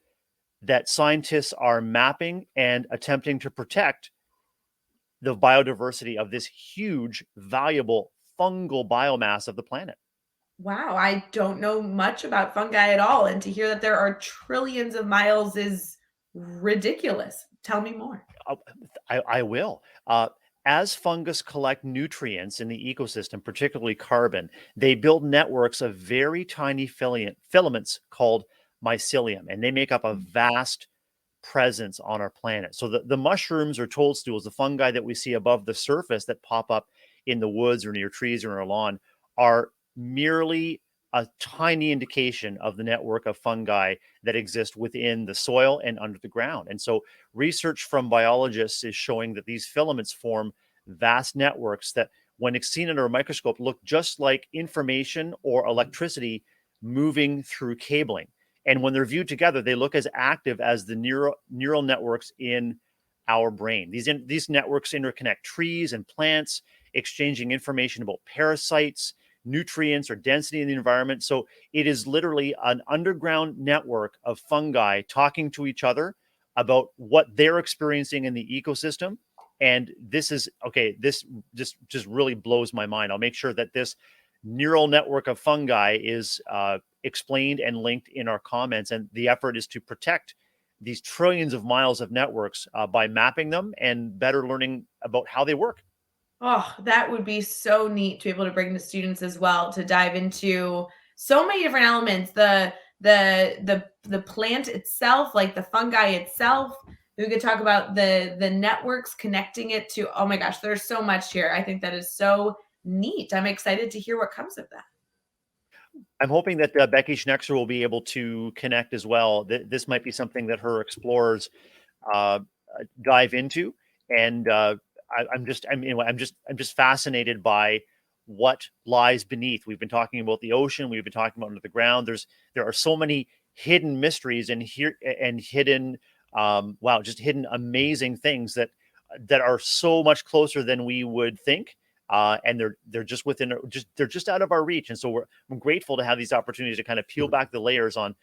S2: that scientists are mapping and attempting to protect the biodiversity of this huge, valuable fungal biomass of the planet?
S1: Wow, I don't know much about fungi at all, and to hear that there are trillions of miles is ridiculous. Tell me more.
S2: Uh, I will. As fungus collect nutrients in the ecosystem, particularly carbon, they build networks of very tiny filaments called mycelium, and they make up a vast presence on our planet. So the mushrooms or toadstools, the fungi that we see above the surface that pop up in the woods or near trees or in our lawn, are merely a tiny indication of the network of fungi that exist within the soil and under the ground. And so research from biologists is showing that these filaments form vast networks that, when seen under a microscope, look just like information or electricity moving through cabling. And when they're viewed together, they look as active as the neural networks in our brain. These networks interconnect trees and plants, exchanging information about parasites, nutrients, or density in the environment. So it is literally an underground network of fungi talking to each other about what they're experiencing in the ecosystem. And this is okay. This just really blows my mind. I'll make sure that this neural network of fungi is explained and linked in our comments. And the effort is to protect these trillions of miles of networks by mapping them and better learning about how they work.
S1: Oh, that would be so neat to be able to bring the students as well to dive into so many different elements. The plant itself, like the fungi itself. We could talk about the networks connecting it to, oh my gosh, there's so much here. I think that is so neat. I'm excited to hear what comes of that.
S2: I'm hoping that Becky Schnexer will be able to connect as well. This might be something that her explorers uh, dive into, and I'm just fascinated by what lies beneath. We've been talking about the ocean, we've been talking about under the ground. There are so many hidden mysteries and here and hidden wow, just hidden amazing things that are so much closer than we would think. And they're just within they're just out of our reach, and so I'm grateful to have these opportunities to kind of peel back the layers on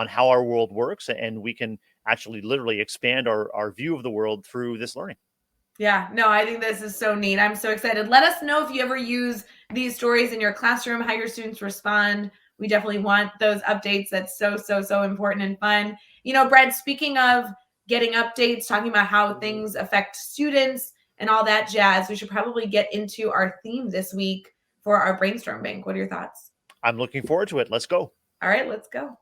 S2: how our world works, and we can actually literally expand our view of the world through this learning.
S1: Yeah, no, I think this is so neat. I'm so excited. Let us know if you ever use these stories in your classroom, how your students respond. We definitely want those updates. That's so, so, so important and fun. You know, Brad, speaking of getting updates, talking about how things affect students and all that jazz, we should probably get into our theme this week for our brainstorm bank. What are your thoughts?
S2: I'm looking forward to it. Let's go.
S1: All right, let's go.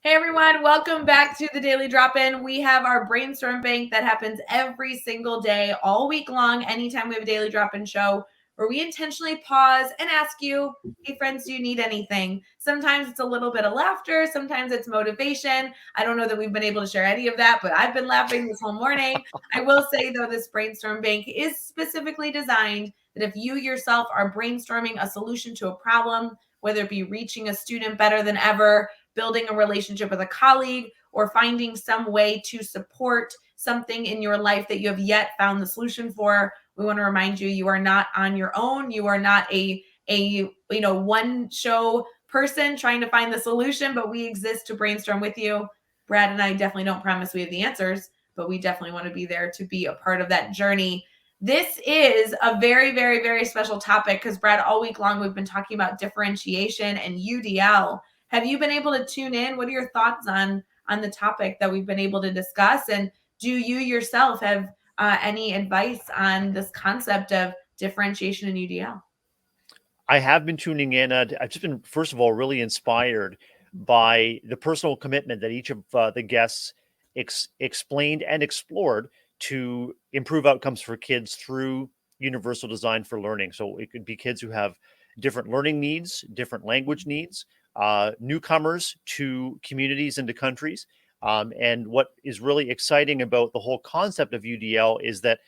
S1: Hey everyone, welcome back to the Daily Drop In. We have our brainstorm bank that happens every single day, all week long, anytime we have a Daily Drop In show, where we intentionally pause and ask you, hey friends, do you need anything? Sometimes it's a little bit of laughter, sometimes it's motivation. I don't know that we've been able to share any of that, but I've been laughing this whole morning. I will say, though, this brainstorm bank is specifically designed that if you yourself are brainstorming a solution to a problem, whether it be reaching a student better than ever, building a relationship with a colleague, or finding some way to support something in your life that you have yet found the solution for, we want to remind you, you are not on your own. You are not a one show person trying to find the solution, but we exist to brainstorm with you. Brad and I definitely don't promise we have the answers, but we definitely want to be there to be a part of that journey. This is a very, very, very special topic because, Brad, all week long we've been talking about differentiation and UDL. Have you been able to tune in? What are your thoughts on the topic that we've been able to discuss? And do you yourself have any advice on this concept of differentiation and UDL?
S2: I have been tuning in. I've just been, first of all, really inspired by the personal commitment that each of the guests explained and explored to improve outcomes for kids through universal design for learning. So it could be kids who have different learning needs, different language needs, newcomers to communities and to countries. And what is really exciting about the whole concept of UDL is that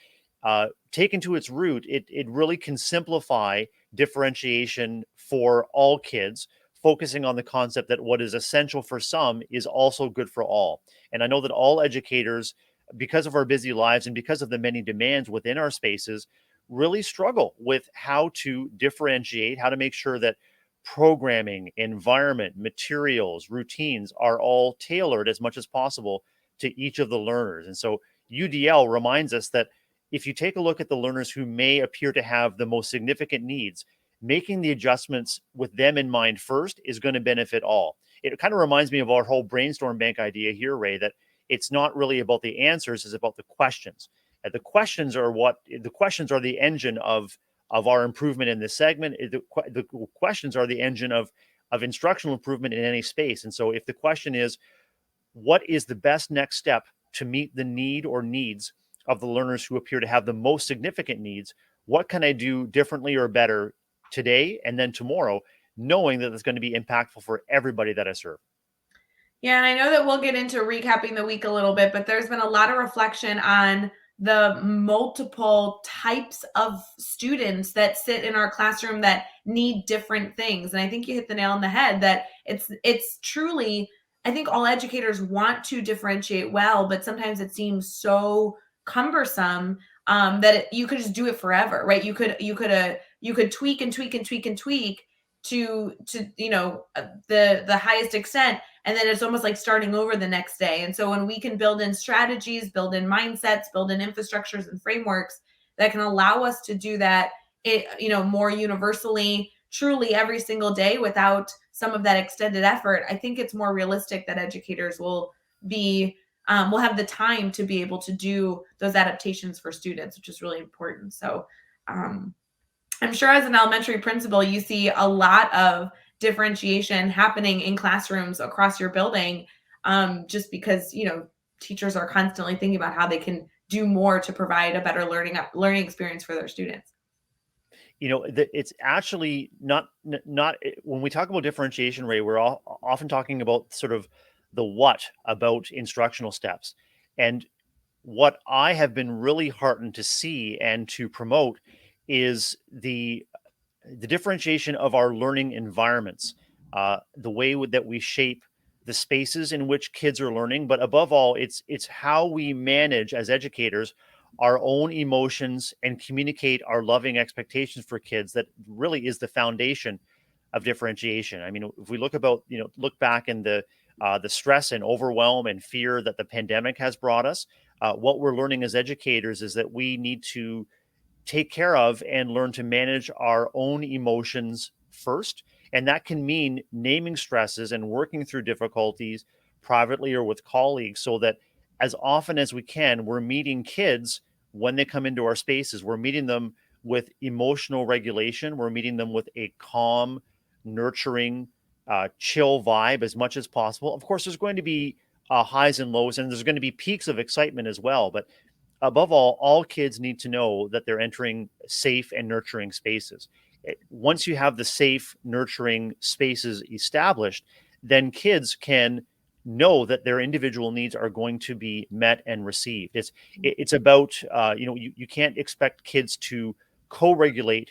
S2: taken to its root, it really can simplify differentiation for all kids, focusing on the concept that what is essential for some is also good for all. And I know that all educators, because of our busy lives and because of the many demands within our spaces, really struggle with how to differentiate, how to make sure that programming, environment, materials, routines are all tailored as much as possible to each of the learners. And so UDL reminds us that if you take a look at the learners who may appear to have the most significant needs, making the adjustments with them in mind first is going to benefit all. It kind of reminds me of our whole brainstorm bank idea here, Ray, that it's not really about the answers, it's about the questions. And the questions are the engine of our improvement in this segment. The questions are the engine of instructional improvement in any space. And so if the question is, what is the best next step to meet the need or needs of the learners who appear to have the most significant needs? What can I do differently or better today and then tomorrow, knowing that it's going to be impactful for everybody that I serve?
S1: Yeah, and I know that we'll get into recapping the week a little bit, but there's been a lot of reflection on the multiple types of students that sit in our classroom that need different things. And I think you hit the nail on the head that it's truly, I think all educators want to differentiate well, but sometimes it seems so cumbersome that you could just do it forever, right? You could tweak and tweak and tweak and tweak to the highest extent, and then it's almost like starting over the next day. And so when we can build in strategies, build in mindsets, build in infrastructures and frameworks that can allow us to do that more universally, truly every single day without some of that extended effort, I think it's more realistic that educators will have the time to be able to do those adaptations for students, which is really important. So I'm sure as an elementary principal, you see a lot of differentiation happening in classrooms across your building, just because, teachers are constantly thinking about how they can do more to provide a better learning experience for their students.
S2: It's actually not when we talk about differentiation, Ray, we're often talking about sort of the what about instructional steps. And what I have been really heartened to see and to promote is the differentiation of our learning environments, the way that we shape the spaces in which kids are learning, but above all, it's how we manage as educators our own emotions and communicate our loving expectations for kids. That really is the foundation of differentiation. I mean, if we look back in the stress and overwhelm and fear that the pandemic has brought us, what we're learning as educators is that we need to take care of and learn to manage our own emotions first. And that can mean naming stresses and working through difficulties privately or with colleagues, so that as often as we can, we're meeting kids when they come into our spaces. We're meeting them with emotional regulation. We're meeting them with a calm, nurturing, chill vibe as much as possible. Of course, there's going to be highs and lows, and there's going to be peaks of excitement as well. But above all kids need to know that they're entering safe and nurturing spaces. Once you have the safe, nurturing spaces established, then kids can know that their individual needs are going to be met and received. It's about you can't expect kids to co-regulate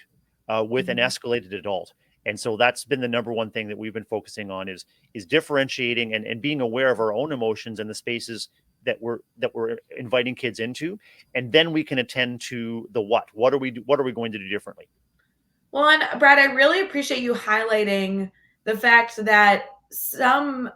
S2: with an escalated adult. And so that's been the number one thing that we've been focusing on is differentiating and being aware of our own emotions and the spaces that we're inviting kids into, and then we can attend to the what are we going to do differently.
S1: Well, and Brad, I really appreciate you highlighting the fact that some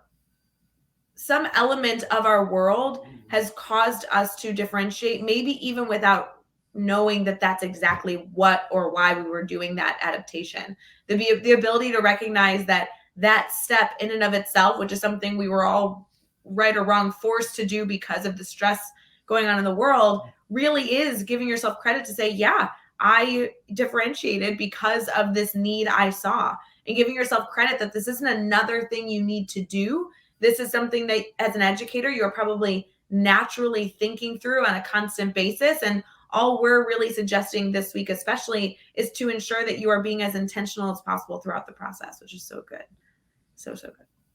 S1: element of our world has caused us to differentiate, maybe even without knowing that that's exactly what or why we were doing that adaptation. The ability to recognize that step in and of itself, which is something we were all right or wrong forced to do because of the stress going on in the world, really is giving yourself credit to say, yeah, I differentiated because of this need I saw, and giving yourself credit that this isn't another thing you need to do. This is something that as an educator, you're probably naturally thinking through on a constant basis. And all we're really suggesting this week, especially, is to ensure that you are being as intentional as possible throughout the process, which is so good. So good.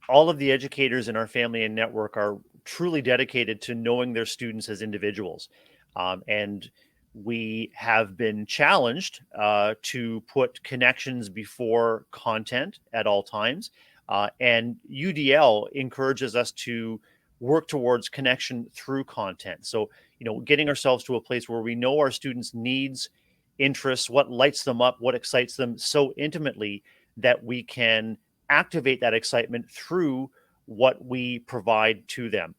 S2: All of the educators in our family and network are truly dedicated to knowing their students as individuals. And we have been challenged to put connections before content at all times. And UDL encourages us to work towards connection through content. So, getting ourselves to a place where we know our students' needs, interests, what lights them up, what excites them so intimately that we can activate that excitement through what we provide to them.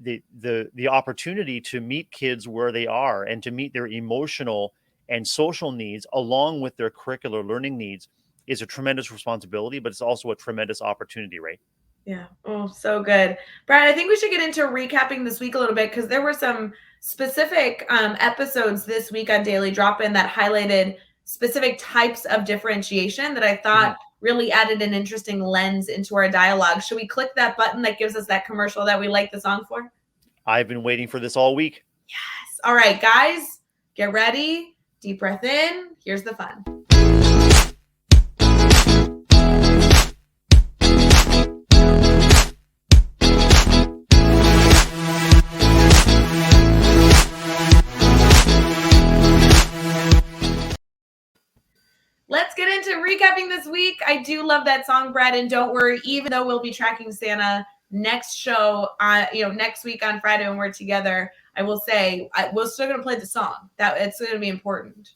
S2: the opportunity to meet kids where they are and to meet their emotional and social needs along with their curricular learning needs is a tremendous responsibility, but it's also a tremendous opportunity, right?
S1: Yeah. Oh, so good. Brad, I think we should get into recapping this week a little bit because there were some specific episodes this week on Daily Drop In that highlighted specific types of differentiation that I thought really added an interesting lens into our dialogue. Should we click that button that gives us that commercial that we like the song for?
S2: I've been waiting for this all week.
S1: Yes. All right, guys, get ready. Deep breath in. Here's the fun. Let's get into recapping this week. I do love that song, Brad, and don't worry, even though we'll be tracking Santa next show next week on Friday when we're together, I will say we're still going to play the song. That it's going to be important.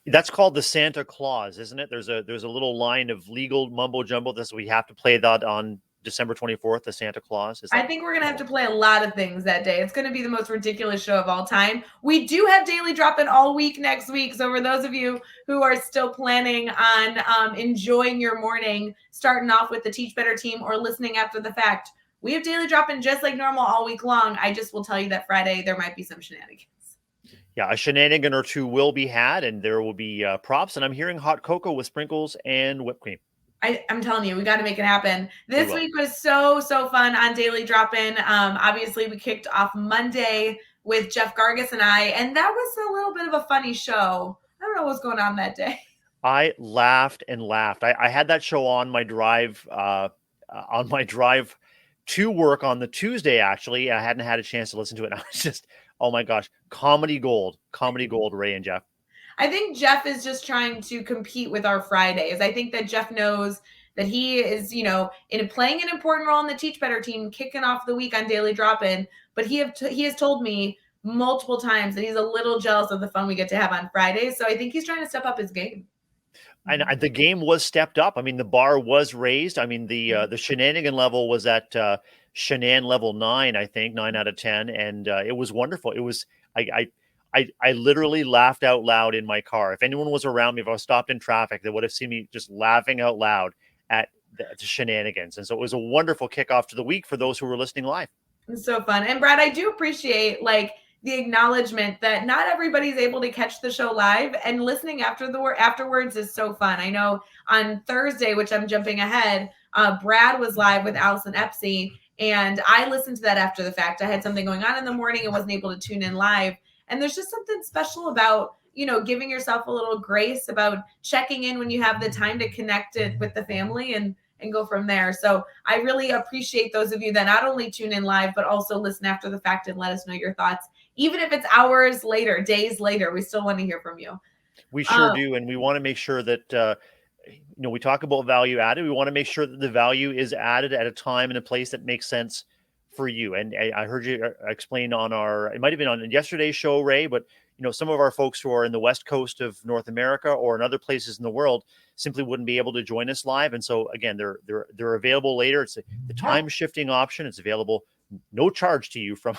S2: That's called the Santa Claus, isn't it? There's a little line of legal mumbo jumbo. This we have to play that on December 24th, the Santa Claus.
S1: I think we're going to have to play a lot of things that day. It's going to be the most ridiculous show of all time. We do have Daily Drop In all week next week. So for those of you who are still planning on enjoying your morning, starting off with the Teach Better team or listening after the fact, we have Daily Drop In just like normal all week long. I just will tell you that Friday there might be some shenanigans.
S2: Yeah, a shenanigan or two will be had, and there will be props. And I'm hearing hot cocoa with sprinkles and whipped cream.
S1: I'm telling you, we got to make it happen. This week was so fun on Daily Drop In. Obviously, we kicked off Monday with Jeff Gargas and I, and that was a little bit of a funny show. I don't know what's going on that day.
S2: I laughed and laughed. I had that show on my drive to work on the Tuesday. Actually, I hadn't had a chance to listen to it. I was just, oh my gosh, comedy gold, Rae and Jeff.
S1: I think Jeff is just trying to compete with our Fridays. I think that Jeff knows that he is, in playing an important role in the Teach Better team, kicking off the week on Daily Drop In. But he has told me multiple times that he's a little jealous of the fun we get to have on Fridays. So I think he's trying to step up his game.
S2: And the game was stepped up. I mean, the bar was raised. I mean, the shenanigan level was at shenan level 9, I think, 9 out of 10, and it was wonderful. It was I literally laughed out loud in my car. If anyone was around me, if I was stopped in traffic, they would have seen me just laughing out loud at the shenanigans. And so it was a wonderful kickoff to the week for those who were listening live.
S1: It's so fun. And Brad, I do appreciate the acknowledgement that not everybody's able to catch the show live, and listening afterwards is so fun. I know on Thursday, which I'm jumping ahead, Brad was live with Allison Epsey, and I listened to that after the fact. I had something going on in the morning and wasn't able to tune in live. And there's just something special about, giving yourself a little grace about checking in when you have the time to connect it with the family and go from there. So I really appreciate those of you that not only tune in live, but also listen after the fact and let us know your thoughts. Even if it's hours later, days later, we still want to hear from you.
S2: We sure do. And we want to make sure that, we talk about value added. We want to make sure that the value is added at a time and a place that makes sense for you. And I heard you explain it might have been on yesterday's show, Rae, but some of our folks who are in the West Coast of North America or in other places in the world simply wouldn't be able to join us live. And so again, they're available later. It's the time shifting option. It's available, no charge to you from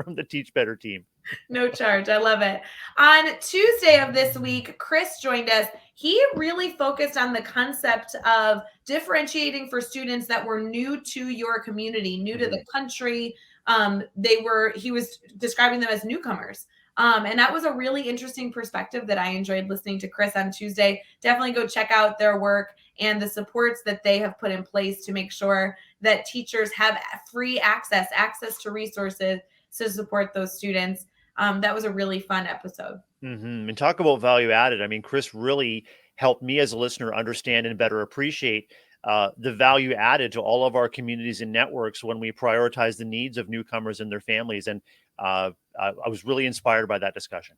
S2: the Teach Better team.
S1: No charge. I love it. On Tuesday of this week, Chris joined us. He really focused on the concept of differentiating for students that were new to your community, new to the country. He was describing them as newcomers. And that was a really interesting perspective that I enjoyed listening to Chris on Tuesday. Definitely go check out their work and the supports that they have put in place to make sure that teachers have free access to resources to support those students. That was a really fun episode.
S2: And talk about value added. I mean, Chris really helped me as a listener understand and better appreciate the value added to all of our communities and networks when we prioritize the needs of newcomers and their families. And I was really inspired by that discussion.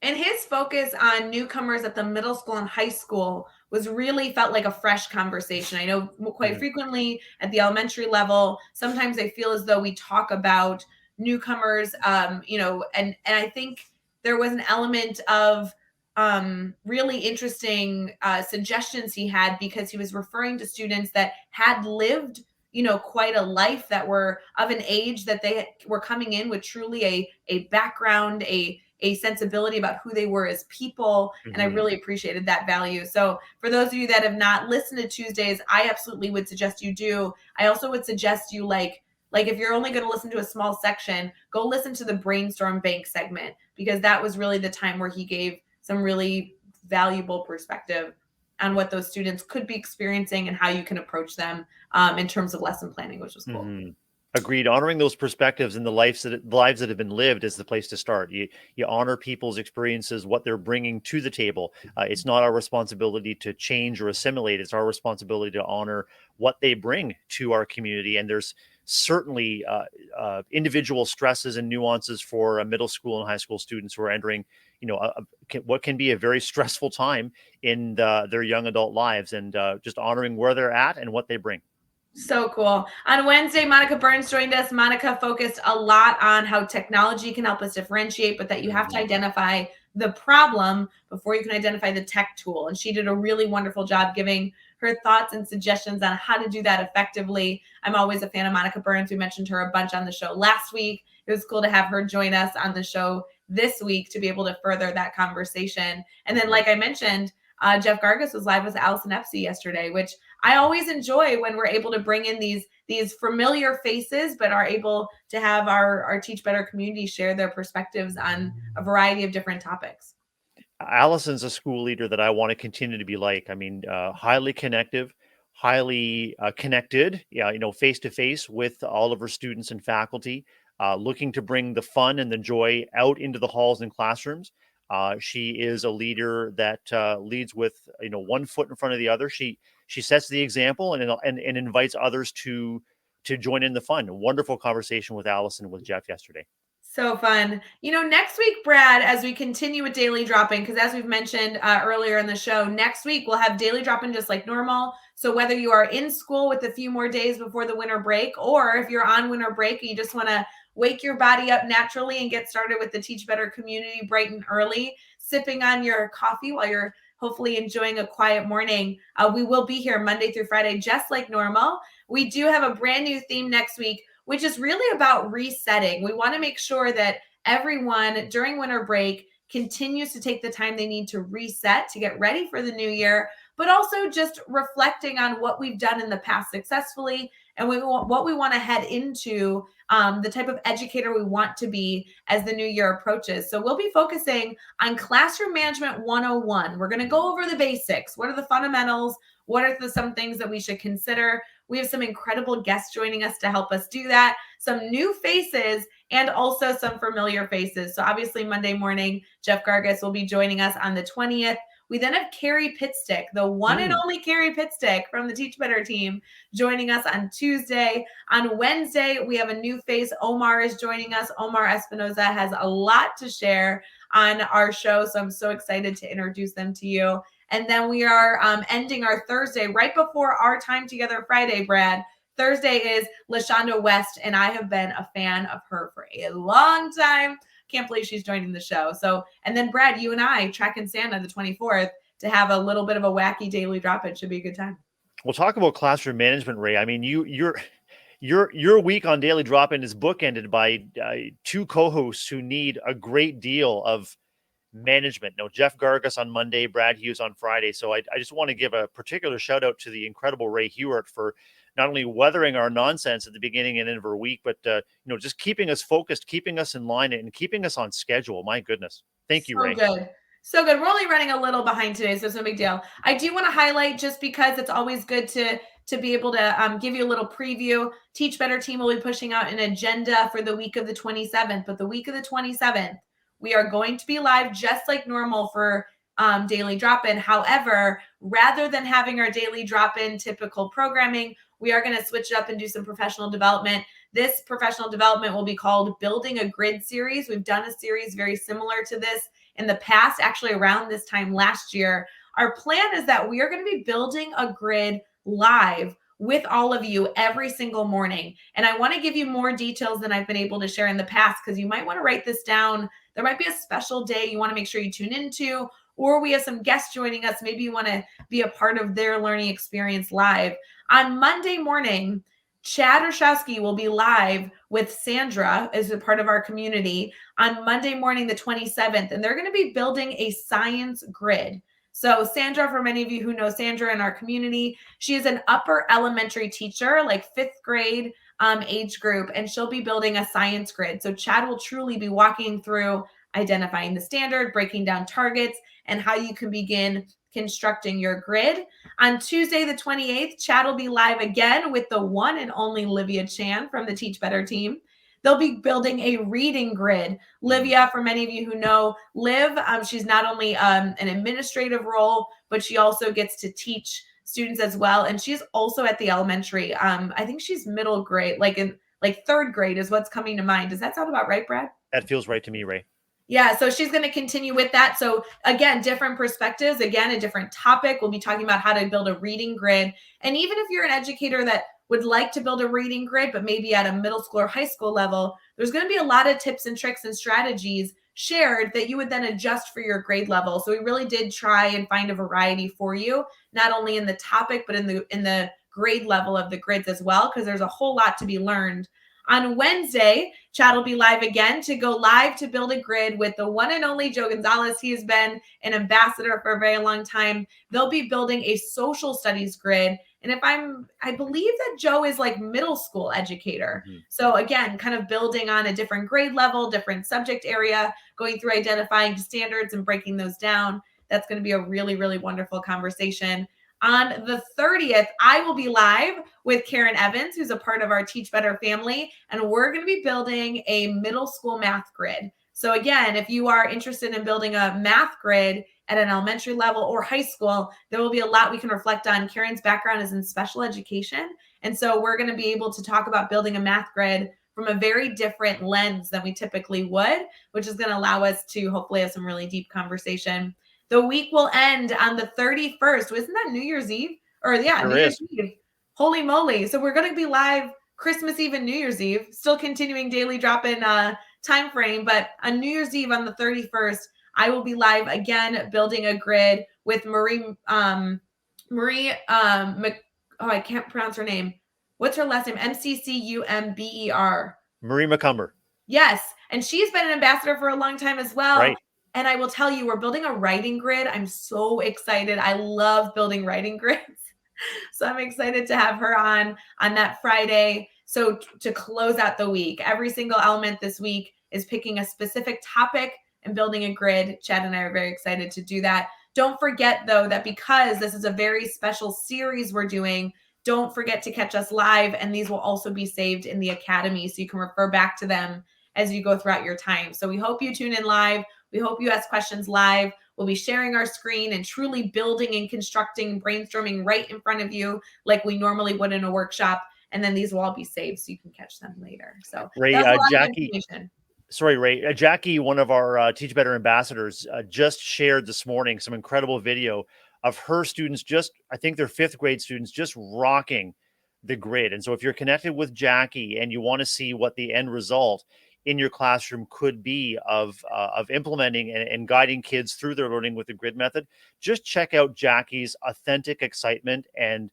S1: And his focus on newcomers at the middle school and high school felt like a fresh conversation. I know quite frequently at the elementary level, sometimes I feel as though we talk about newcomers, and I think there was an element of really interesting suggestions he had because he was referring to students that had lived quite a life, that were of an age that they were coming in with truly a background, a sensibility about who they were as people. And I really appreciated that value. So for those of you that have not listened to Tuesdays, I absolutely would suggest you do. I also would suggest you like if you're only going to listen to a small section, go listen to the brainstorm bank segment, because that was really the time where he gave some really valuable perspective on what those students could be experiencing and how you can approach them in terms of lesson planning, which was cool.
S2: Agreed. Honoring those perspectives and the lives that have been lived is the place to start. You honor people's experiences, what they're bringing to the table. It's not our responsibility to change or assimilate. It's our responsibility to honor what they bring to our community. And there's certainly individual stresses and nuances for middle school and high school students who are entering, what can be a very stressful time in their young adult lives, and just honoring where they're at and what they bring.
S1: So cool. On Wednesday, Monica Burns joined us. Monica focused a lot on how technology can help us differentiate, but that you have to identify the problem before you can identify the tech tool. And she did a really wonderful job giving her thoughts and suggestions on how to do that effectively. I'm always a fan of Monica Burns. We mentioned her a bunch on the show last week. It was cool to have her join us on the show this week to be able to further that conversation. And then, like I mentioned, Jeff Gargas was live with Allison Epsey yesterday, which I always enjoy when we're able to bring in these familiar faces, but are able to have our Teach Better community share their perspectives on a variety of different topics.
S2: Allison's a school leader that I want to continue to be like. I mean, highly connective, highly connected, face to face with all of her students and faculty, looking to bring the fun and the joy out into the halls and classrooms. She is a leader that leads with one foot in front of the other. She sets the example and invites others to join in the fun. A wonderful conversation with Allison with Jeff yesterday.
S1: So fun. Next week, Brad, as we continue with Daily Drop-In, because as we've mentioned earlier in the show, next week we'll have Daily Drop-In just like normal. So whether you are in school with a few more days before the winter break, or if you're on winter break and you just want to wake your body up naturally and get started with the Teach Better community bright and early, sipping on your coffee while you're hopefully enjoying a quiet morning, we will be here Monday through Friday, just like normal. We do have a brand new theme next week, which is really about resetting. We want to make sure that everyone during winter break continues to take the time they need to reset, to get ready for the new year, but also just reflecting on what we've done in the past successfully and what we want to head into, the type of educator we want to be as the new year approaches. So we'll be focusing on Classroom Management 101. We're going to go over the basics. What are the fundamentals? What are some things that we should consider? We have some incredible guests joining us to help us do that. Some new faces and also some familiar faces. So obviously Monday morning, Jeff Gargas will be joining us on the 20th. We then have Carrie Pitstick, the one and only Carrie Pitstick from the Teach Better team, joining us on Tuesday. On Wednesday, we have a new face. Omar is joining us. Omar Espinoza has a lot to share on our show, so I'm so excited to introduce them to you. And then we are ending our Thursday right before our time together Friday, Brad. Thursday is LaShonda West, and I have been a fan of her for a long time. Can't believe she's joining the show. So, and then Brad, you and I tracking Santa the 24th to have a little bit of a wacky daily drop-in. Should be a good time.
S2: We'll talk about classroom management, Rae. I mean, your week on Daily Drop-In is bookended by two co-hosts who need a great deal of management. No, Jeff Gargas on Monday, Brad Hughes on Friday. So I just want to give a particular shout out to the incredible Rae Hewart for not only weathering our nonsense at the beginning and end of our week, but just keeping us focused, keeping us in line, and keeping us on schedule. My goodness. Thank you, Rae.
S1: Good. So good. We're only running a little behind today, so it's no big deal. I do want to highlight, just because it's always good to be able to give you a little preview. Teach Better team will be pushing out an agenda for the week of the 27th, but the week of the 27th, we are going to be live just like normal for Daily Drop-In. However, rather than having our Daily Drop-In typical programming, we are going to switch it up and do some professional development. This professional development will be called Building a Grid series. We've done a series very similar to this in the past, actually around this time last year. Our plan is that we are going to be building a grid live with all of you every single morning. And I want to give you more details than I've been able to share in the past, because you might want to write this down. There might be a special day you want to make sure you tune into, or we have some guests joining us. Maybe you want to be a part of their learning experience live. On Monday morning, Chad Orshowski will be live with Sandra as a part of our community on Monday morning, the 27th, and they're going to be building a science grid. So Sandra, for many of you who know Sandra in our community, she is an upper elementary teacher, like fifth grade age group, and she'll be building a science grid. So Chad will truly be walking through identifying the standard, breaking down targets, and how you can begin constructing your grid. On Tuesday, the 28th, Chad will be live again with the one and only Livia Chan from the Teach Better team. They'll be building a reading grid. Livia, for many of you who know Liv, she's not only an administrative role, but she also gets to teach students as well. And she's also at the elementary. I think she's middle grade, like third grade is what's coming to mind. Does that sound about right, Brad?
S2: That feels right to me, Rae.
S1: Yeah, so she's going to continue with that. So again, different perspectives, again, a different topic. We'll be talking about how to build a reading grid. And even if you're an educator that would like to build a reading grid, but maybe at a middle school or high school level, there's going to be a lot of tips and tricks and strategies shared that you would then adjust for your grade level. So we really did try and find a variety for you, not only in the topic, but in the grade level of the grids as well, because there's a whole lot to be learned. On Wednesday, Chad will be live again to go live to build a grid with the one and only Joe Gonzalez. He has been an ambassador for a very long time. They'll be building a social studies grid. And I believe that Joe is like middle school educator. Mm-hmm. So again, kind of building on a different grade level, different subject area, going through identifying standards and breaking those down. That's going to be a really, really wonderful conversation. On the 30th, I will be live with Karen Evans, who's a part of our Teach Better family, and we're going to be building a middle school math grid. So again, if you are interested in building a math grid at an elementary level or high school, there will be a lot we can reflect on. Karen's background is in special education, and so we're going to be able to talk about building a math grid from a very different lens than we typically would, which is going to allow us to hopefully have some really deep conversation. The week will end on the 31st. Isn't that New Year's Eve? Or yeah, New Year's Eve. Holy moly. So we're going to be live Christmas Eve and New Year's Eve, still continuing daily drop-in time frame. But on New Year's Eve on the 31st, I will be live again building a grid with Marie, I can't pronounce her name. What's her last name? Mccumber.
S2: Marie McCumber.
S1: Yes. And she's been an ambassador for a long time as well.
S2: Right.
S1: And I will tell you, we're building a writing grid. I'm so excited. I love building writing grids. So I'm excited to have her on that Friday. So to close out the week, every single element this week is picking a specific topic and building a grid. Chad and I are very excited to do that. Don't forget, though, that because this is a very special series we're doing, don't forget to catch us live. And these will also be saved in the Academy, so you can refer back to them as you go throughout your time. So we hope you tune in live. We hope you ask questions live. We'll be sharing our screen and truly building and constructing, brainstorming right in front of you like we normally would in a workshop. And then these will all be saved so you can catch them later. So
S2: Rae, Jackie, Rae, Jackie, one of our Teach Better ambassadors, just shared this morning some incredible video of her students, I think they're fifth grade students, just rocking the grid. And so if you're connected with Jackie and you want to see what the end result in your classroom could be of implementing and guiding kids through their learning with the grid method, just check out Jackie's authentic excitement and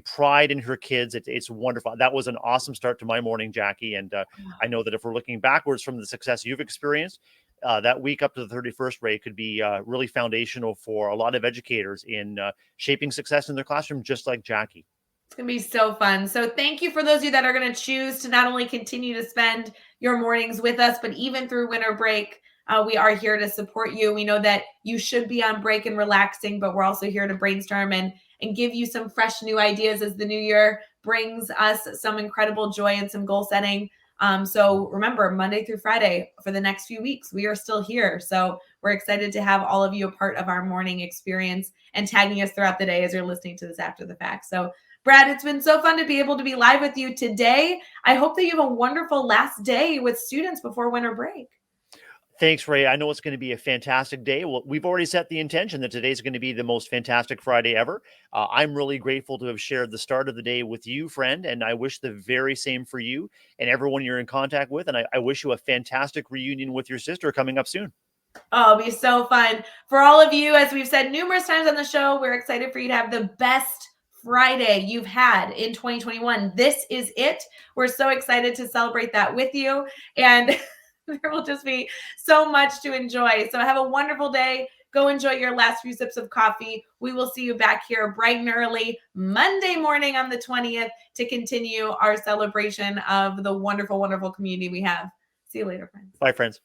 S2: pride in her kids. It's wonderful. That was an awesome start to my morning, Jackie. And I know that if we're looking backwards from the success you've experienced, that week up to the 31st, Rae, could be really foundational for a lot of educators in shaping success in their classroom, just like Jackie.
S1: It's going to be so fun. So thank you for those of you that are going to choose to not only continue to spend your mornings with us, but even through winter break, we are here to support you. We know that you should be on break and relaxing, but we're also here to brainstorm and give you some fresh new ideas as the new year brings us some incredible joy and some goal setting. So remember, Monday through Friday for the next few weeks, we are still here. So we're excited to have all of you a part of our morning experience and tagging us throughout the day as you're listening to this after the fact. So Brad, it's been so fun to be able to be live with you today. I hope that you have a wonderful last day with students before winter break.
S2: Thanks, Rae. I know it's going to be a fantastic day. Well, we've already set the intention that today's going to be the most fantastic Friday ever. I'm really grateful to have shared the start of the day with you, friend, and I wish the very same for you and everyone you're in contact with. And I wish you a fantastic reunion with your sister coming up soon.
S1: Oh, it'll be so fun. For all of you, as we've said numerous times on the show, we're excited for you to have the best Friday you've had in 2021. This is it. We're so excited to celebrate that with you. And there will just be so much to enjoy. So have a wonderful day. Go enjoy your last few sips of coffee. We will see you back here bright and early Monday morning on the 20th to continue our celebration of the wonderful, wonderful community we have. See you later, friends.
S2: Bye, friends.